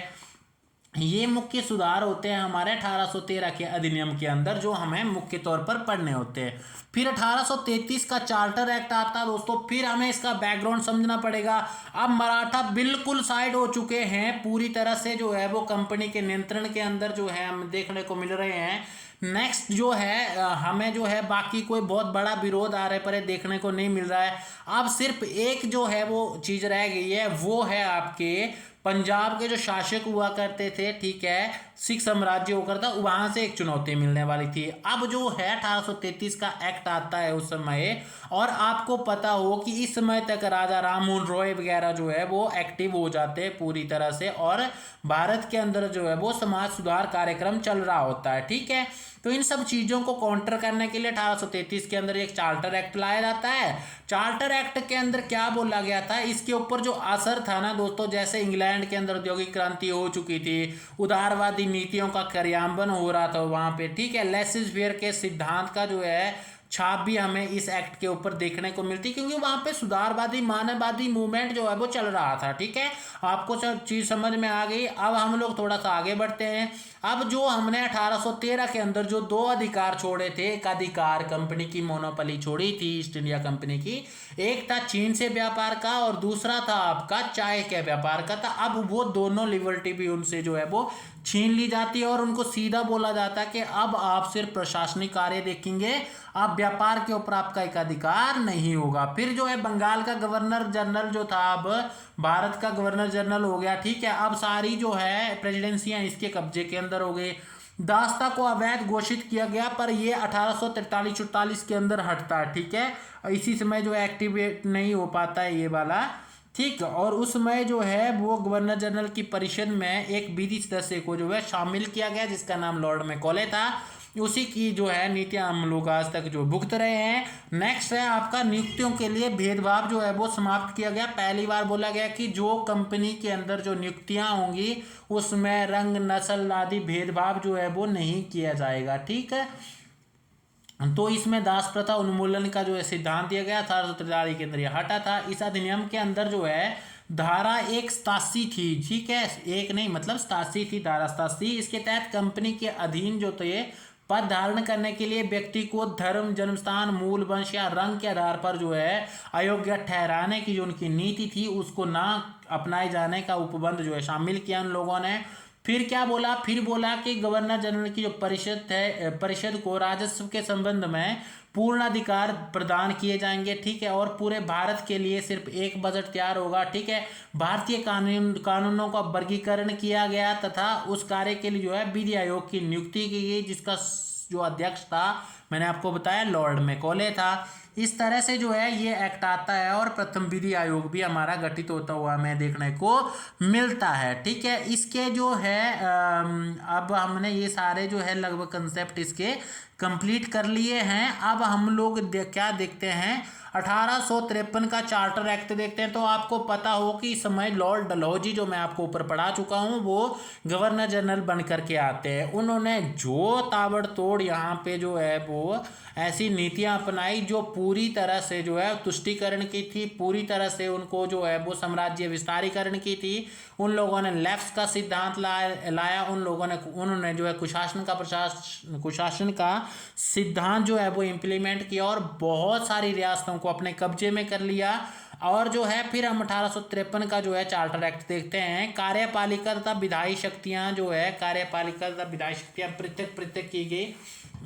ये मुख्य सुधार होते हैं हमारे 1813 के अधिनियम के अंदर, जो हमें मुख्य तौर पर पढ़ने होते हैं। फिर 1833 का चार्टर एक्ट आता है दोस्तों। फिर हमें इसका बैकग्राउंड समझना पड़ेगा। अब मराठा बिल्कुल साइड हो चुके हैं, पूरी तरह से जो है वो कंपनी के नियंत्रण के अंदर जो है हम देखने को मिल रहे हैं। नेक्स्ट जो है हमें जो है बाकी कोई बहुत बड़ा विरोध आ रहे पर देखने को नहीं मिल रहा है। अब सिर्फ एक जो है वो चीज़ रह गई है, वो है आपके पंजाब के जो शासक हुआ करते थे, ठीक है, सिख साम्राज्य होकर था, वहां से एक चुनौती मिलने वाली थी। अब जो है 1833 का एक्ट आता है उस समय, और आपको पता हो कि इस समय तक राजा राममोहन रॉय वगैरह जो है वो एक्टिव हो जाते हैं पूरी तरह से, और भारत के अंदर जो है वो समाज सुधार कार्यक्रम चल रहा होता है, ठीक है। तो इन सब चीज़ों को काउंटर करने के लिए 1833 के अंदर एक चार्टर एक्ट लाया जाता है। चार्टर एक्ट के अंदर क्या बोला गया था, इसके ऊपर जो असर था ना दोस्तों, जैसे इंग्लैंड के अंदर औद्योगिक क्रांति हो चुकी थी, उदारवादी नीतियों का क्रियान्वयन हो रहा था वहाँ पे, ठीक है, लेसिस फेयर के सिद्धांत का जो है छाप भी हमें इस एक्ट के ऊपर देखने को मिलती, क्योंकि वहाँ पे सुधारवादी मानववादी मूवमेंट जो है वो चल रहा था, ठीक है। आपको सब चीज़ समझ में आ गई। अब हम लोग थोड़ा सा आगे बढ़ते हैं। अब जो हमने 1813 के अंदर जो 2 अधिकार छोड़े थे, एक अधिकार कंपनी की मोनोपोली छोड़ी थी ईस्ट इंडिया कंपनी की, एक था चीन से व्यापार का और दूसरा था आपका चाय के व्यापार का था। अब वो दोनों लिबर्टी भी उनसे जो है वो छीन ली जाती है, और उनको सीधा बोला जाता है कि अब आप सिर्फ प्रशासनिक कार्य देखेंगे, आप व्यापार के ऊपर आपका एक अधिकार नहीं होगा। फिर जो है बंगाल का गवर्नर जनरल जो था, अब भारत का गवर्नर जनरल हो गया, ठीक है। अब सारी जो है प्रेसिडेंसियां इसके कब्जे के अंदर हो गई। दास्ता को अवैध घोषित किया गया, पर ये 1843-44 के अंदर हटता है, ठीक है। इसी समय जो है एक्टिवेट नहीं हो पाता है ये वाला, ठीक। और उस समय जो है वो गवर्नर जनरल की परिषद में एक विधि सदस्य को जो है शामिल किया गया, जिसका नाम लॉर्ड मैकॉले था। उसी की जो है नीतियां हम लोग आज तक जो भुगत रहे हैं। नेक्स्ट है आपका नियुक्तियों के लिए भेदभाव जो है वो समाप्त किया गया। पहली बार बोला गया कि जो कंपनी के अंदर जो नियुक्तियां होंगी उसमें रंग नस्ल आदि भेदभाव जो है वो नहीं किया जाएगा, ठीक है। तो इसमें दास प्रथा उन्मूलन का जो है सिद्धांत दिया गया था, 1843 के अंदर यह हटा था। इस अधिनियम के अंदर जो है धारा 187 थी, ठीक है, एक नहीं मतलब 87 थी, धारा 87। इसके तहत कंपनी के अधीन जो थे पद धारण करने के लिए व्यक्ति को धर्म, जन्मस्थान, मूल वंश या रंग के आधार पर जो है अयोग्य ठहराने की जो उनकी नीति थी उसको ना अपनाए जाने का उपबंध जो है शामिल किया उन लोगों ने। फिर क्या बोला, फिर बोला कि गवर्नर जनरल की जो परिषद है, परिषद को राजस्व के संबंध में पूर्ण अधिकार प्रदान किए जाएंगे, ठीक है। और पूरे भारत के लिए सिर्फ एक बजट तैयार होगा, ठीक है। भारतीय कानूनों का वर्गीकरण किया गया तथा उस कार्य के लिए जो है विधि आयोग की नियुक्ति की गई, जिसका जो अध्यक्ष था मैंने आपको बताया लॉर्ड मैकॉले था। इस तरह से जो है ये एक्ट आता है, और प्रथम विधि आयोग भी हमारा गठित होता हुआ हमें देखने को मिलता है, ठीक है। इसके जो है अब हमने ये सारे जो है लगभग कंसेप्ट इसके कंप्लीट कर लिए हैं। अब हम लोग क्या देखते हैं, 1853 का चार्टर एक्ट देखते हैं। तो आपको पता हो कि इस समय लॉर्ड डलहौजी, जो मैं आपको ऊपर पढ़ा चुका हूँ, वो गवर्नर जनरल बन करके आते हैं। उन्होंने जो ताबड़तोड़ यहाँ पे जो है वो ऐसी नीतियाँ अपनाई जो पूरी तरह से जो है तुष्टीकरण की थी, पूरी तरह से उनको जो है वो साम्राज्य विस्तारीकरण की थी। उन लोगों ने लेफ्ट का सिद्धांत लाया, उन्होंने जो है कुशासन का सिद्धांत जो है वो इम्प्लीमेंट किया और बहुत सारी रियासतों को अपने कब्जे में कर लिया। और जो है फिर हम 1853 का जो है चार्टर एक्ट देखते हैं। कार्यपालिका तथा विधायी शक्तियां जो है, कार्यपालिका तथा विधायी शक्तियां पृथक पृथक की गई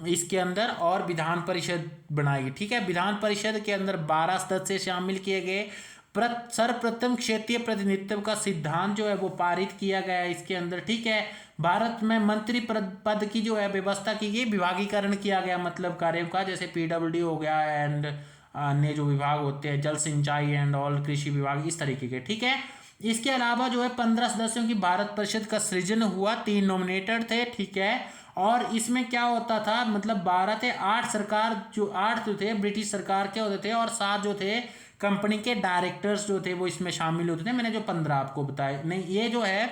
इसके अंदर, और विधान परिषद बनाई गई। ठीक है, विधान परिषद के अंदर 12 सदस्य शामिल किए गए। सर्वप्रथम क्षेत्रीय प्रतिनिधित्व का सिद्धांत जो है वो पारित किया गया इसके अंदर। ठीक है, भारत में मंत्री पद की जो है व्यवस्था की गई, विभागीकरण किया गया मतलब कार्यों का, जैसे पीडब्ल्यूडी हो गया एंड अन्य जो विभाग होते हैं, जल सिंचाई एंड ऑल, कृषि विभाग, इस तरीके के। ठीक है, इसके अलावा जो है 15 सदस्यों की भारत परिषद का सृजन हुआ, 3 नॉमिनेटेड थे। ठीक है, और इसमें क्या होता था, मतलब 12 थे, 8 सरकार जो 8 जो थे ब्रिटिश सरकार के होते थे और 7 जो थे कंपनी के डायरेक्टर्स जो थे वो इसमें शामिल होते थे। मैंने जो 15 आपको बताया, नहीं ये जो है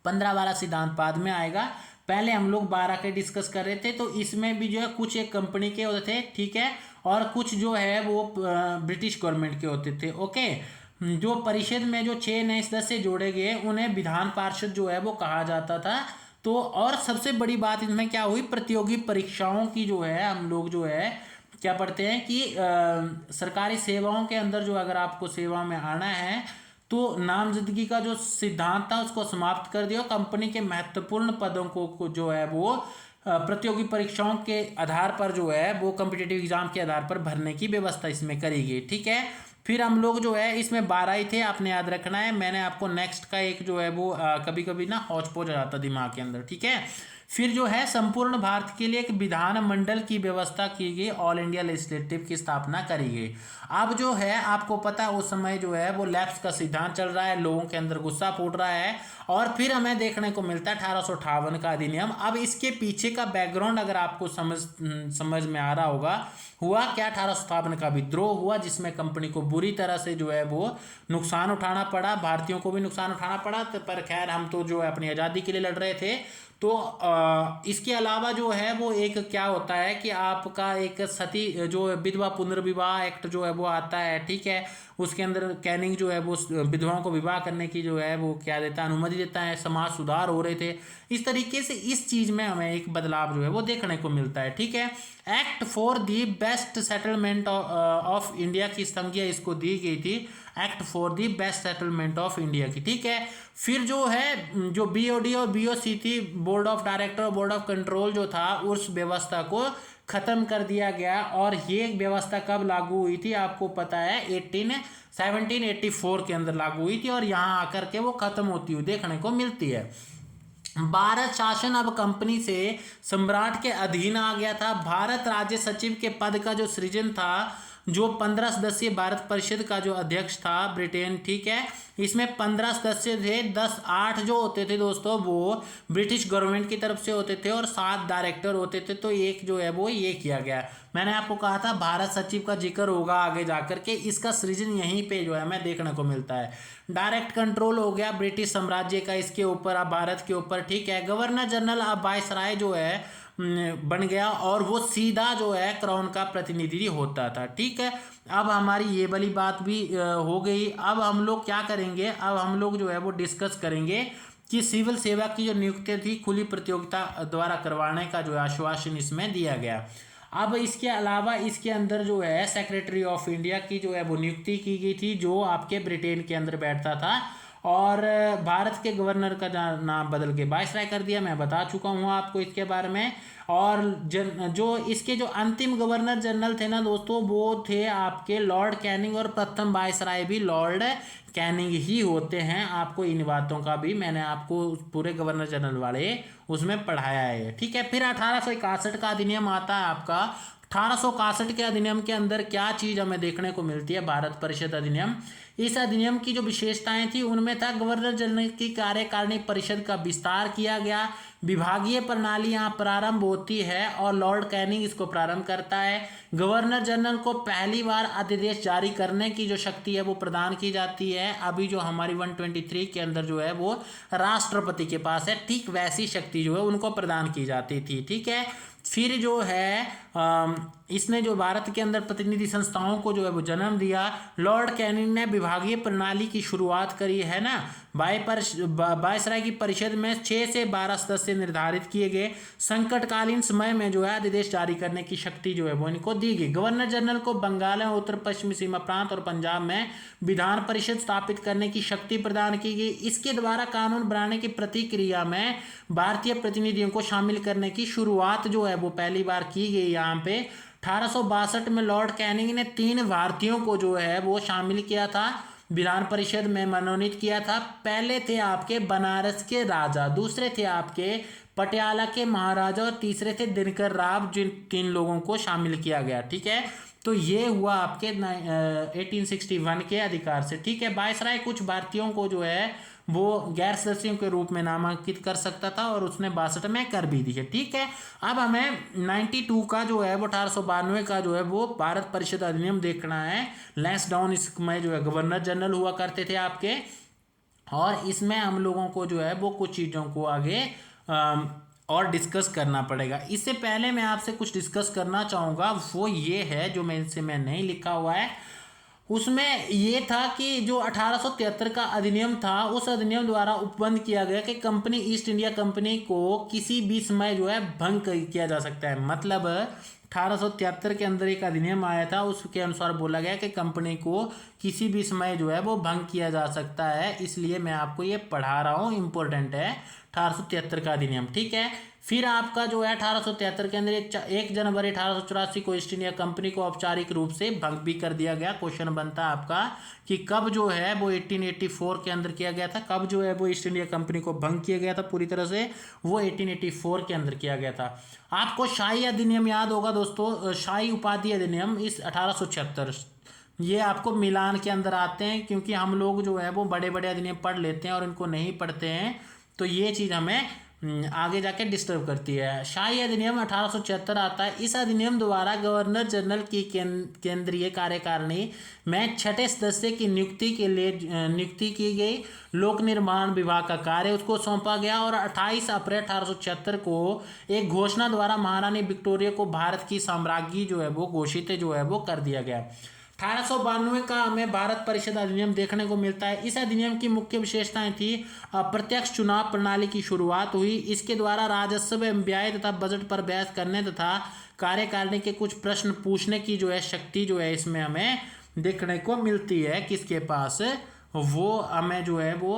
15 वाला सिद्धांत बाद में आएगा, पहले हम लोग 12 के डिस्कस कर रहे थे। तो इसमें भी जो है कुछ एक कंपनी के होते थे, ठीक है, और कुछ जो है वो ब्रिटिश गवर्नमेंट के होते थे। ओके, जो परिषद में जो 6 नए सदस्य जोड़े गए उन्हें विधान पार्षद जो है वो कहा जाता था। तो और सबसे बड़ी बात इसमें क्या हुई, प्रतियोगी परीक्षाओं की जो है हम लोग जो है क्या पढ़ते हैं कि सरकारी सेवाओं के अंदर जो अगर आपको सेवा में आना है तो नामजदगी का जो सिद्धांत था उसको समाप्त कर दिया। कंपनी के महत्वपूर्ण पदों को जो है वो प्रतियोगी परीक्षाओं के आधार पर जो है वो कॉम्पिटिटिव एग्जाम के आधार पर भरने की व्यवस्था इसमें करी गई। ठीक है, फिर हम लोग जो है इसमें 12 ही थे, आपने याद रखना है। मैंने आपको नेक्स्ट का एक जो है वो कभी कभी ना हौच पौच आ जाता दिमाग के अंदर। ठीक है, फिर जो है संपूर्ण भारत के लिए एक विधान मंडल की व्यवस्था की गई, ऑल इंडिया लेजिस्लेटिव की स्थापना करी गई। अब जो है आपको पता है उस समय जो है वो लैप्स का सिद्धांत चल रहा है, लोगों के अंदर गुस्सा फूट रहा है, और फिर हमें देखने को मिलता है 1858 का अधिनियम। अब इसके पीछे का बैकग्राउंड अगर आपको समझ में आ रहा होगा, हुआ क्या, 1857 का विद्रोह हुआ जिसमें कंपनी को बुरी तरह से जो है वो नुकसान उठाना पड़ा, भारतीयों को भी नुकसान उठाना पड़ा। पर खैर हम तो जो है अपनी आज़ादी के लिए लड़ रहे थे। तो इसके अलावा जो है वो एक क्या होता है कि आपका एक सती जो विधवा पुनर्विवाह एक्ट जो है वो आता है। ठीक है, उसके अंदर कैनिंग जो है वो विधवाओं को विवाह करने की जो है वो क्या देता है, अनुमति देता है। समाज सुधार हो रहे थे, इस तरीके से इस चीज़ में हमें एक बदलाव जो है वो देखने को मिलता है। ठीक है, act for the best settlement of India की संज्ञा इसको दी गई थी, act for the best settlement of India की। ठीक है, फिर जो है जो बीओडी और बीओसी थी, बोर्ड ऑफ डायरेक्टर और बोर्ड ऑफ कंट्रोल जो था, उस व्यवस्था को खत्म कर दिया गया। और ये व्यवस्था कब लागू हुई थी आपको पता है, 1784 के अंदर लागू हुई थी, और यहाँ आकर के वो खत्म होती हुई देखने को मिलती है। भारत शासन अब कंपनी से सम्राट के अधीन आ गया था। भारत राज्य सचिव के पद का जो सृजन था, जो 15 सदस्यीय भारत परिषद का जो अध्यक्ष था ब्रिटेन। ठीक है, इसमें 15 सदस्य थे, 8 जो होते थे दोस्तों वो ब्रिटिश गवर्नमेंट की तरफ से होते थे और 7 डायरेक्टर होते थे। तो एक जो है वो ये किया गया। मैंने आपको कहा था भारत सचिव का जिक्र होगा आगे जाकर के, इसका सृजन यहीं पे जो है हमें देखने को मिलता है। डायरेक्ट कंट्रोल हो गया ब्रिटिश साम्राज्य का इसके ऊपर, अब भारत के ऊपर। ठीक है, गवर्नर जनरल अब वायसराय जो है बन गया, और वो सीधा जो है क्राउन का प्रतिनिधि होता था। ठीक है, अब हमारी ये वाली बात भी हो गई। अब हम लोग क्या करेंगे, अब हम लोग जो है वो डिस्कस करेंगे कि सिविल सेवा की जो नियुक्ति थी खुली प्रतियोगिता द्वारा करवाने का जो आश्वासन इसमें दिया गया। अब इसके अलावा इसके अंदर जो है सेक्रेटरी ऑफ इंडिया की जो है वो नियुक्ति की गई थी, जो आपके ब्रिटेन के अंदर बैठता था, और भारत के गवर्नर का नाम बदल के वायसराय कर दिया। मैं बता चुका हूँ आपको इसके बारे में। और जो इसके जो अंतिम गवर्नर जनरल थे ना दोस्तों, वो थे आपके लॉर्ड कैनिंग, और प्रथम वायसराय भी लॉर्ड कैनिंग ही होते हैं। आपको इन बातों का भी मैंने आपको पूरे गवर्नर जनरल वाले उसमें पढ़ाया है। ठीक है, फिर 1861 का अधिनियम आता है आपका 1861 के अधिनियम के अंदर क्या चीज़ हमें देखने को मिलती है? भारत परिषद अधिनियम। इस अधिनियम की जो विशेषताएं थी उनमें था गवर्नर जनरल की कार्यकारिणी परिषद का विस्तार किया गया, विभागीय प्रणाली यहाँ प्रारंभ होती है और लॉर्ड कैनिंग इसको प्रारंभ करता है। गवर्नर जनरल को पहली बार अध्यादेश जारी करने की जो शक्ति है वो प्रदान की जाती है। अभी जो हमारी 123 के अंदर जो है वो राष्ट्रपति के पास है, ठीक वैसी शक्ति जो है उनको प्रदान की जाती थी। ठीक है, फिर जो है इसने जो भारत के अंदर प्रतिनिधि संस्थाओं को जो है वो जन्म दिया। लॉर्ड कैनिंग ने विभागीय प्रणाली की शुरुआत करी है ना। वायसराय की परिषद में 6 से 12 सदस्य निर्धारित किए गए। संकटकालीन समय में जो है आदेश जारी करने की शक्ति जो है वो इनको दी गई। गवर्नर जनरल को बंगाल और उत्तर पश्चिमी सीमा प्रांत और पंजाब में विधान परिषद स्थापित करने की शक्ति प्रदान की गई। इसके द्वारा कानून बनाने की प्रक्रिया में भारतीय प्रतिनिधियों को शामिल करने की शुरुआत जो है वो पहली बार की गई। यहाँ पे 1862 में लॉर्ड कैनिंग ने 3 भारतीयों को जो है वो शामिल किया था, विधान परिषद में मनोनीत किया था। पहले थे आपके बनारस के राजा, दूसरे थे आपके पटियाला के महाराजा और तीसरे थे दिनकर राव, जिन 3 लोगों को शामिल किया गया। ठीक है, तो ये हुआ आपके 1861 के अधिकार से। ठीक है, वायसराय कुछ भारतीयों को जो है वो गैर सदस्यों के रूप में नामांकित कर सकता था और उसने 62 में कर भी दी है। ठीक है, अब हमें 92 का जो है वो 1892 का जो है वो भारत परिषद अधिनियम देखना है। लैंसडाउन इसमें जो है गवर्नर जनरल हुआ करते थे आपके, और इसमें हम लोगों को जो है वो कुछ चीज़ों को आगे और डिस्कस करना पड़ेगा। इससे पहले मैं आपसे कुछ डिस्कस करना चाहूँगा, वो ये है जो मैं नहीं लिखा हुआ है। उसमें ये था कि जो 1873 का अधिनियम था, उस अधिनियम द्वारा उपबंध किया गया कि कंपनी ईस्ट इंडिया कंपनी को किसी भी समय जो है भंग किया जा सकता है। मतलब 1873 के अंदर एक अधिनियम आया था, उसके अनुसार बोला गया कि कंपनी को किसी भी समय जो है वो भंग किया जा सकता है। इसलिए मैं आपको ये पढ़ा रहा हूँ, इम्पोर्टेंट है 1873 का अधिनियम। ठीक है, फिर आपका जो है 1873 के अंदर 1 जनवरी 1884 को ईस्ट इंडिया कंपनी को औपचारिक रूप से भंग भी कर दिया गया। क्वेश्चन बनता है आपका कि कब जो है वो 1884 के अंदर किया गया था, कब जो है वो ईस्ट इंडिया कंपनी को भंग किया गया था पूरी तरह से, वो 1884 के अंदर किया गया था। आपको शाही अधिनियम याद होगा दोस्तों, शाही उपाधि अधिनियम इस 1876, ये आपको मिलान के अंदर आते हैं, क्योंकि हम लोग जो है वो बड़े बड़े अधिनियम पढ़ लेते हैं और इनको नहीं पढ़ते हैं, तो ये चीज़ हमें आगे जाके डिस्टर्ब करती है। शाही अधिनियम 1876 आता है। इस अधिनियम द्वारा गवर्नर जनरल की केंद्रीय कार्यकारिणी में 6ठे सदस्य की नियुक्ति के लिए नियुक्ति की गई। लोक निर्माण विभाग का कार्य उसको सौंपा गया और 28 अप्रैल 1876 को एक घोषणा द्वारा महारानी विक्टोरिया को भारत की साम्राज्ञी जो है वो घोषित जो है वो कर दिया गया। 1892 का हमें भारत परिषद अधिनियम देखने को मिलता है। इस अधिनियम की मुख्य विशेषताएं थी, अप्रत्यक्ष चुनाव प्रणाली की शुरुआत हुई। इसके द्वारा राजस्व एवं व्यय तथा बजट पर बहस करने तथा कार्यकारिणी के कुछ प्रश्न पूछने की जो है शक्ति जो है इसमें हमें देखने को मिलती है। किसके पास? वो हमें जो है वो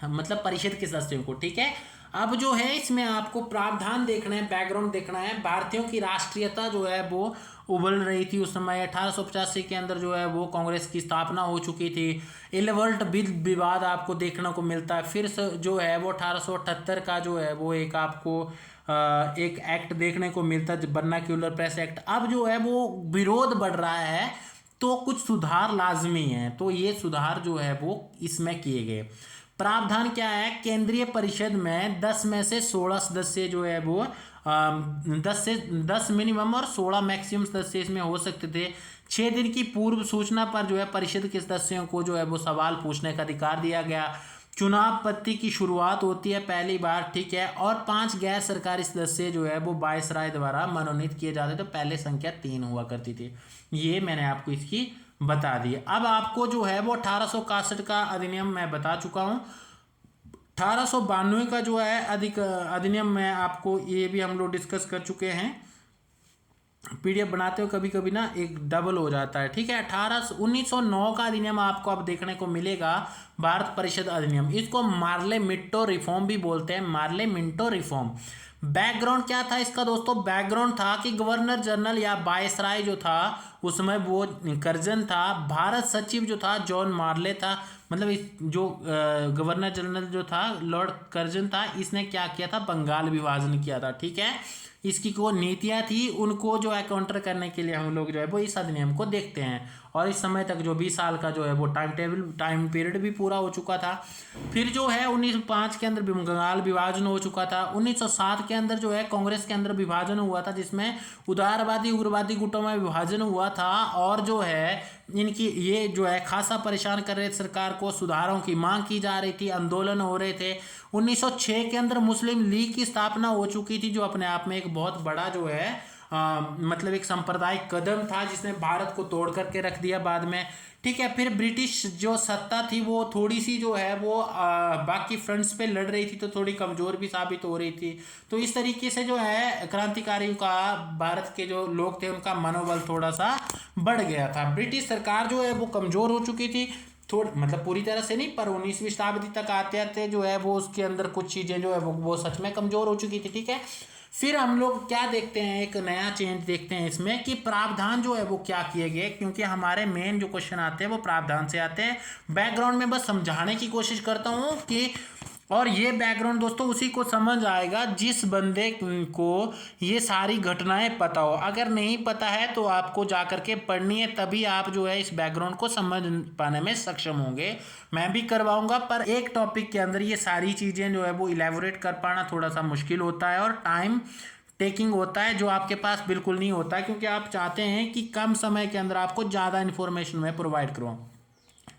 मतलब परिषद के सदस्यों को। ठीक है, अब जो है इसमें आपको प्रावधान देखना है, बैकग्राउंड देखना है। भारतीयों की राष्ट्रीयता जो है वो उबल रही थी उस समय। 1885 के अंदर जो है वो कांग्रेस की स्थापना हो चुकी थी। इलेवर्ट बिल विवाद आपको देखने को मिलता है। फिर जो है वो 1878 का जो है वो एक आपको एक एक्ट देखने को मिलता है, वर्नाक्यूलर प्रेस एक्ट। अब जो है वो विरोध बढ़ रहा है, तो कुछ सुधार लाजमी है, तो ये सुधार जो है वो इसमें किए गए। प्रावधान क्या है? केंद्रीय परिषद में 10 में से 16 सदस्य जो है वो 10 मिनिमम और 16 मैक्सिमम सदस्य इसमें हो सकते थे। 6 दिन की पूर्व सूचना पर जो है परिषद के सदस्यों को जो है वो सवाल पूछने का अधिकार दिया गया। चुनाव पद्धति की शुरुआत होती है पहली बार। ठीक है, और 5 गैर सरकारी सदस्य जो है वो वायसराय द्वारा मनोनीत किए जाते, तो पहले संख्या 3 हुआ करती थी। ये मैंने आपको इसकी बता दी। अब आपको जो है वो 1861 का अधिनियम मैं बता चुका हूँ। 1892 का जो है अधिनियम में आपको ये भी हम लोग डिस्कस कर चुके हैं। पीडीएफ बनाते हो कभी कभी ना एक डबल हो जाता है। ठीक है, 1909 का अधिनियम आपको अब देखने को मिलेगा, भारत परिषद अधिनियम। इसको मार्ले मिंटो रिफॉर्म भी बोलते हैं, मार्ले मिंटो रिफॉर्म। बैकग्राउंड क्या था इसका दोस्तों? बैकग्राउंड था कि गवर्नर जनरल या वायसराय जो था उसमें वो कर्जन था। भारत सचिव जो था जॉन मार्ले था, मतलब जो गवर्नर जनरल जो था लॉर्ड कर्जन था, इसने क्या किया था? बंगाल विभाजन किया था। ठीक है, इसकी को नीतियाँ थी उनको जो है काउंटर करने के लिए हम लोग जो है वो इस अधिनियम को देखते हैं। और इस समय तक जो 20 साल का जो है वो टाइम पीरियड भी पूरा हो चुका था। फिर जो है 1905 के अंदर बंगाल विभाजन हो चुका था। 1907 के अंदर जो है कांग्रेस के अंदर विभाजन हुआ था, जिसमें उदारवादी उग्रवादी गुटों में विभाजन हुआ था। और जो है इनकी ये जो है खासा परेशान कर रहे थे सरकार को, सुधारों की मांग की जा रही थी, आंदोलन हो रहे थे। 1906 के अंदर मुस्लिम लीग की स्थापना हो चुकी थी, जो अपने आप में एक बहुत बड़ा जो है मतलब एक सांप्रदायिक कदम था, जिसने भारत को तोड़ करके रख दिया बाद में। ठीक है, फिर ब्रिटिश जो सत्ता थी वो थोड़ी सी जो है वो बाकी फ्रंट्स पे लड़ रही थी, तो थोड़ी कमज़ोर भी साबित हो रही थी। तो इस तरीके से जो है क्रांतिकारियों का, भारत के जो लोग थे उनका मनोबल थोड़ा सा बढ़ गया था। ब्रिटिश सरकार जो है वो कमज़ोर हो चुकी थी, मतलब पूरी तरह से नहीं, पर 19वीं शताब्दी तक आते आते जो है वो उसके अंदर कुछ चीज़ें जो है वो सच में कमज़ोर हो चुकी थी। ठीक है, फिर हम लोग क्या देखते हैं, एक नया चेंज देखते हैं इसमें कि प्रावधान जो है वो क्या किए गए, क्योंकि हमारे मेन जो क्वेश्चन आते हैं वो प्रावधान से आते हैं। बैकग्राउंड में बस समझाने की कोशिश करता हूँ कि, और ये बैकग्राउंड दोस्तों उसी को समझ आएगा जिस बंदे को ये सारी घटनाएं पता हो। अगर नहीं पता है तो आपको जा करके पढ़नी है, तभी आप जो है इस बैकग्राउंड को समझ पाने में सक्षम होंगे। मैं भी करवाऊंगा, पर एक टॉपिक के अंदर ये सारी चीज़ें जो है वो इलेबोरेट कर पाना थोड़ा सा मुश्किल होता है और टाइम टेकिंग होता है, जो आपके पास बिल्कुल नहीं होता है, क्योंकि आप चाहते हैं कि कम समय के अंदर आपको ज़्यादा इन्फॉर्मेशन मैं प्रोवाइड करूँ।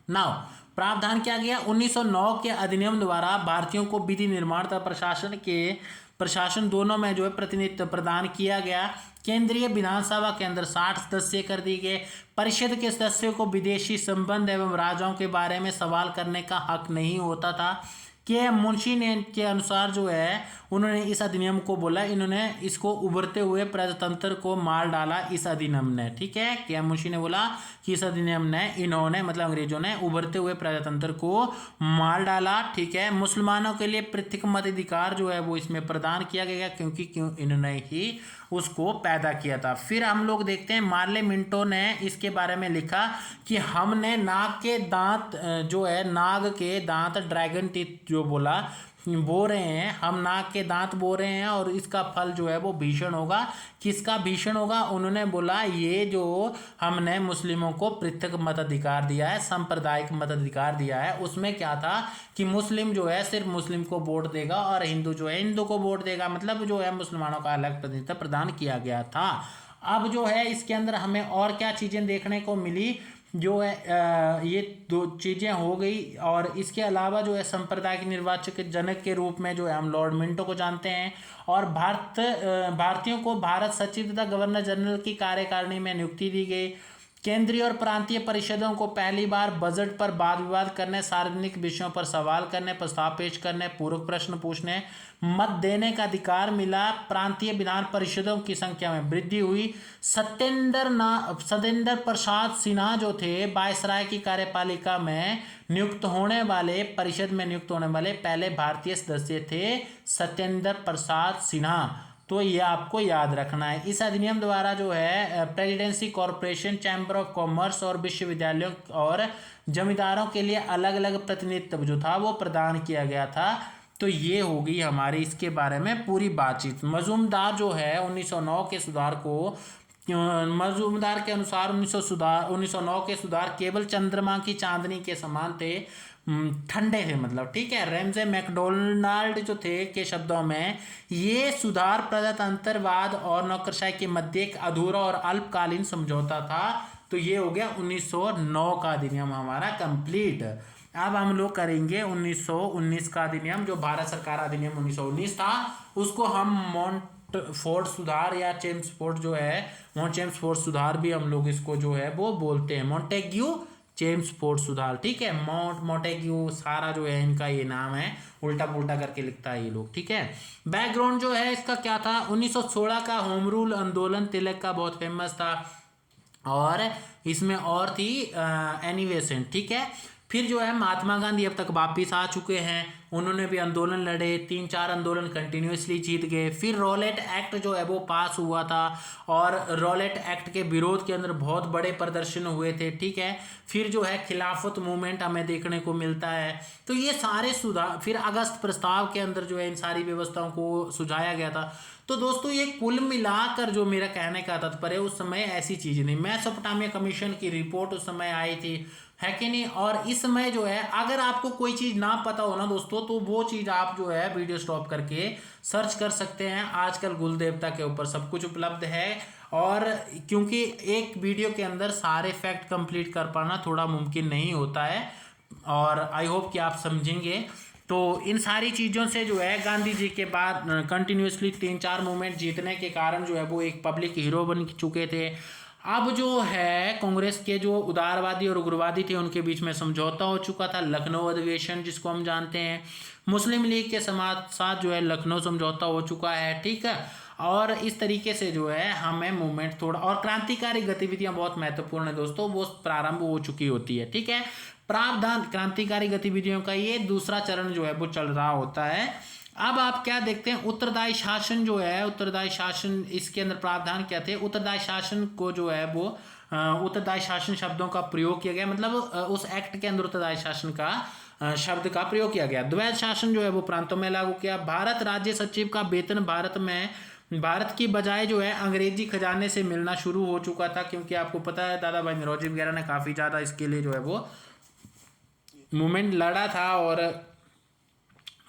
नाउ प्रावधान क्या गया, 1909 के अधिनियम द्वारा भारतीयों को विधि निर्माण तथा प्रशासन दोनों में जो है प्रतिनिधित्व प्रदान किया गया। केंद्रीय विधानसभा के अंदर 60 सदस्य कर दिए गए। परिषद के सदस्यों को विदेशी संबंध एवं राजाओं के बारे में सवाल करने का हक नहीं होता था। के मुंशी ने के अनुसार जो है उन्होंने इस अधिनियम को बोला, इन्होंने इसको उभरते हुए प्रजातंत्र को मार डाला इस अधिनियम ने। ठीक है, के मुंशी ने बोला कि इस अधिनियम ने, इन्होंने मतलब अंग्रेजों ने उभरते हुए प्रजातंत्र को मार डाला। ठीक है, मुसलमानों के लिए पृथक मताधिकार जो है वो इसमें प्रदान किया गया, क्योंकि इन्होंने ही उसको पैदा किया था। फिर हम लोग देखते हैं मार्ले मिंटो ने इसके बारे में लिखा कि हमने नाग के दांत जो है, नाग के दांत ड्रैगन टीथ जो बोला बो रहे हैं, हम नाग के दांत बो रहे हैं और इसका फल जो है वो भीषण होगा। किसका भीषण होगा, उन्होंने बोला ये जो हमने मुस्लिमों को पृथक मताधिकार दिया है, सांप्रदायिक मताधिकार दिया है, उसमें क्या था कि मुस्लिम जो है सिर्फ मुस्लिम को वोट देगा और हिंदू जो है हिंदू को वोट देगा, मतलब जो है मुसलमानों का अलग प्रतिनिधित्व प्रदान किया गया था। अब जो है इसके अंदर हमें और क्या चीज़ें देखने को मिली, जो है ये दो चीज़ें हो गई। और इसके अलावा जो है सांप्रदायिक निर्वाचक जनक के रूप में जो है हम लॉर्ड मिंटो को जानते हैं। और भारतीयों को भारत सचिव तथा गवर्नर जनरल की कार्यकारिणी में नियुक्ति दी गई। केंद्रीय और प्रांतीय परिषदों को पहली बार बजट पर वाद विवाद करने, सार्वजनिक विषयों पर सवाल करने, प्रस्ताव पेश करने, पूरक प्रश्न पूछने, मत देने का अधिकार मिला। प्रांतीय विधान परिषदों की संख्या में वृद्धि हुई। सत्येंद्र प्रसाद सिन्हा जो थे वायसराय की कार्यपालिका में नियुक्त होने वाले, परिषद में नियुक्त होने वाले पहले भारतीय सदस्य थे, सत्येंद्र प्रसाद सिन्हा। तो ये आपको याद रखना है। इस अधिनियम द्वारा जो है presidency, corporation, chamber of commerce और विश्वविद्यालयों और जमींदारों के लिए अलग अलग प्रतिनिधित्व जो था वो प्रदान किया गया था। तो ये होगी हमारी इसके बारे में पूरी बातचीत। मजूमदार जो है 1909 के सुधार को, मजूमदार के अनुसार 1909 के सुधार केवल चंद्रमा की चांदनी के समान थे, ठंडे थे मतलब। ठीक है, रेमजे मैकडोनाल्ड जो थे के शब्दों में, ये सुधार प्रजातंत्रवाद और नौकरशाही के मध्य एक अधूरा और अल्पकालीन समझौता था। तो ये हो गया 1909 का अधिनियम हमारा कंप्लीट। अब हम लोग करेंगे 1919 का अधिनियम, जो भारत सरकार अधिनियम 1919 था, उसको हम मोंटफोर्ड सुधार या चेम्सफोर्ड जो है, चेम्सफोर्ड सुधार भी हम लोग इसको जो है वो बोलते हैं, मोंटेग्यू चेम्सफोर्ड सुधार। ठीक है, मोंटेग्यू सारा जो है इनका ये नाम है, उल्टा पुल्टा करके लिखता है ये लोग। ठीक है, बैकग्राउंड जो है इसका क्या था, 1916 का होम रूल आंदोलन तिलक का बहुत फेमस था, और इसमें और थी एनी बेसेंट। ठीक है, फिर जो है महात्मा गांधी अब तक वापिस आ चुके हैं, उन्होंने भी आंदोलन लड़े, 3-4 आंदोलन कंटिन्यूसली जीत गए। फिर रॉलेट एक्ट जो है वो पास हुआ था, और रॉलेट एक्ट के विरोध के अंदर बहुत बड़े प्रदर्शन हुए थे। ठीक है, फिर जो है खिलाफत मूवमेंट हमें देखने को मिलता है। तो ये सारे सुधार, फिर अगस्त प्रस्ताव के अंदर जो है इन सारी व्यवस्थाओं को सुझाया गया था। तो दोस्तों ये कुल मिलाकर जो मेरा कहने का तात्पर्य, उस समय ऐसी चीज नहीं, मेसोपोटामिया कमीशन की रिपोर्ट उस समय आई थी, है कि नहीं। और इस समय जो है अगर आपको कोई चीज ना पता हो ना दोस्तों, तो वो चीज आप जो है वीडियो स्टॉप करके सर्च कर सकते हैं। आजकल गुल देवता के ऊपर सब कुछ उपलब्ध है, और क्योंकि एक वीडियो के अंदर सारे फैक्ट कंप्लीट कर पाना थोड़ा मुमकिन नहीं होता है, और आई होप कि आप समझेंगे। तो इन सारी चीज़ों से जो है गांधी जी के बाद कंटिन्यूसली 3-4 मूवमेंट जीतने के कारण जो है वो एक पब्लिक हीरो बन चुके थे। अब जो है कांग्रेस के जो उदारवादी और उग्रवादी थे उनके बीच में समझौता हो चुका था, लखनऊ अधिवेशन जिसको हम जानते हैं। मुस्लिम लीग के साथ जो है लखनऊ समझौता हो चुका है, ठीक है। और इस तरीके से जो है हमें मूवमेंट थोड़ा, और क्रांतिकारी गतिविधियां बहुत महत्वपूर्ण है दोस्तों, वो प्रारंभ हो चुकी होती है, ठीक है। प्रावधान क्रांतिकारी गतिविधियों का ये दूसरा चरण जो है वो चल रहा होता है। अब आप क्या देखते हैं, उत्तरदायी शासन जो है, उत्तरदायी शासन, इसके अंदर प्रावधान क्या थे। उत्तरदायी शासन को जो है वो उत्तरदायी शासन शब्दों का प्रयोग किया गया, मतलब उस एक्ट के अंदर उत्तरदायी शासन का शब्द का प्रयोग किया गया। द्वैध शासन जो है वो प्रांतों में लागू किया। भारत राज्य सचिव का वेतन भारत की बजाय जो है अंग्रेजी खजाने से मिलना शुरू हो चुका था, क्योंकि आपको पता है दादा भाई नौरोजी वगैरह ने काफ़ी ज़्यादा इसके लिए जो है वो मूवमेंट लड़ा था, और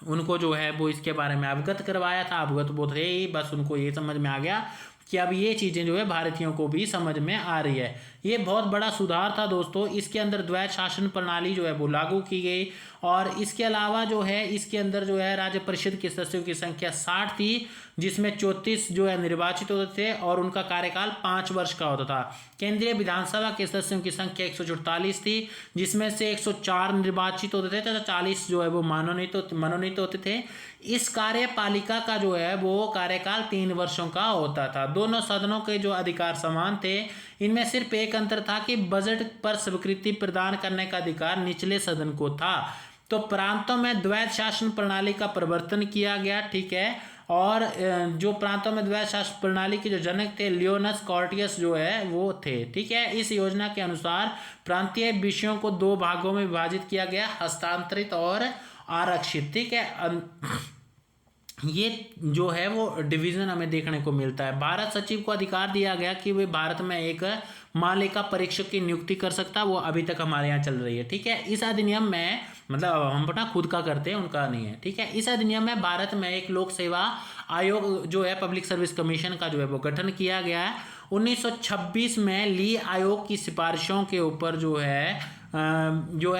उनको जो है वो इसके बारे में अवगत करवाया था। अवगत वो थे ही, बस उनको ये समझ में आ गया कि अब ये चीज़ें जो है भारतीयों को भी समझ में आ रही है। ये बहुत बड़ा सुधार था दोस्तों। इसके अंदर द्वैध शासन प्रणाली जो है वो लागू की गई, और इसके अलावा जो है इसके अंदर जो है राज्य परिषद के सदस्यों की संख्या 60 थी, जिसमें 34 जो है निर्वाचित होते थे, और उनका कार्यकाल 5 वर्ष का होता था। केंद्रीय विधानसभा के सदस्यों की संख्या 144 थी, जिसमें से 104 निर्वाचित होते थे तथा 40 जो है वो मनोनीत होते थे। इस कार्यपालिका का जो है वो कार्यकाल 3 वर्षों का होता था। दोनों सदनों के जो अधिकार समान थे, इनमें सिर्फ एक अंतर था कि बजट पर स्वीकृति प्रदान करने का अधिकार निचले सदन को था। तो प्रांतों में द्वैध शासन प्रणाली का प्रवर्तन किया गया, ठीक है। और जो प्रांतों में द्वैध शासन प्रणाली के जो जनक थे लियोनस कॉर्टियस जो है वो थे, ठीक है। इस योजना के अनुसार प्रांतीय विषयों को 2 भागों में विभाजित किया गया, हस्तांतरित और आरक्षित, ठीक है। ये जो है वो डिवीजन हमें देखने को मिलता है। भारत सचिव को अधिकार दिया गया कि वे भारत में एक मालिका परीक्षक की नियुक्ति कर सकता, वो अभी तक हमारे यहाँ चल रही है, ठीक है। इस अधिनियम में, मतलब हम अपना खुद का करते हैं, उनका नहीं है, ठीक है। इस अधिनियम में भारत में एक लोक सेवा आयोग जो है पब्लिक सर्विस कमीशन का जो है वो गठन किया गया है। 1926 में ली आयोग की सिफारिशों के ऊपर जो है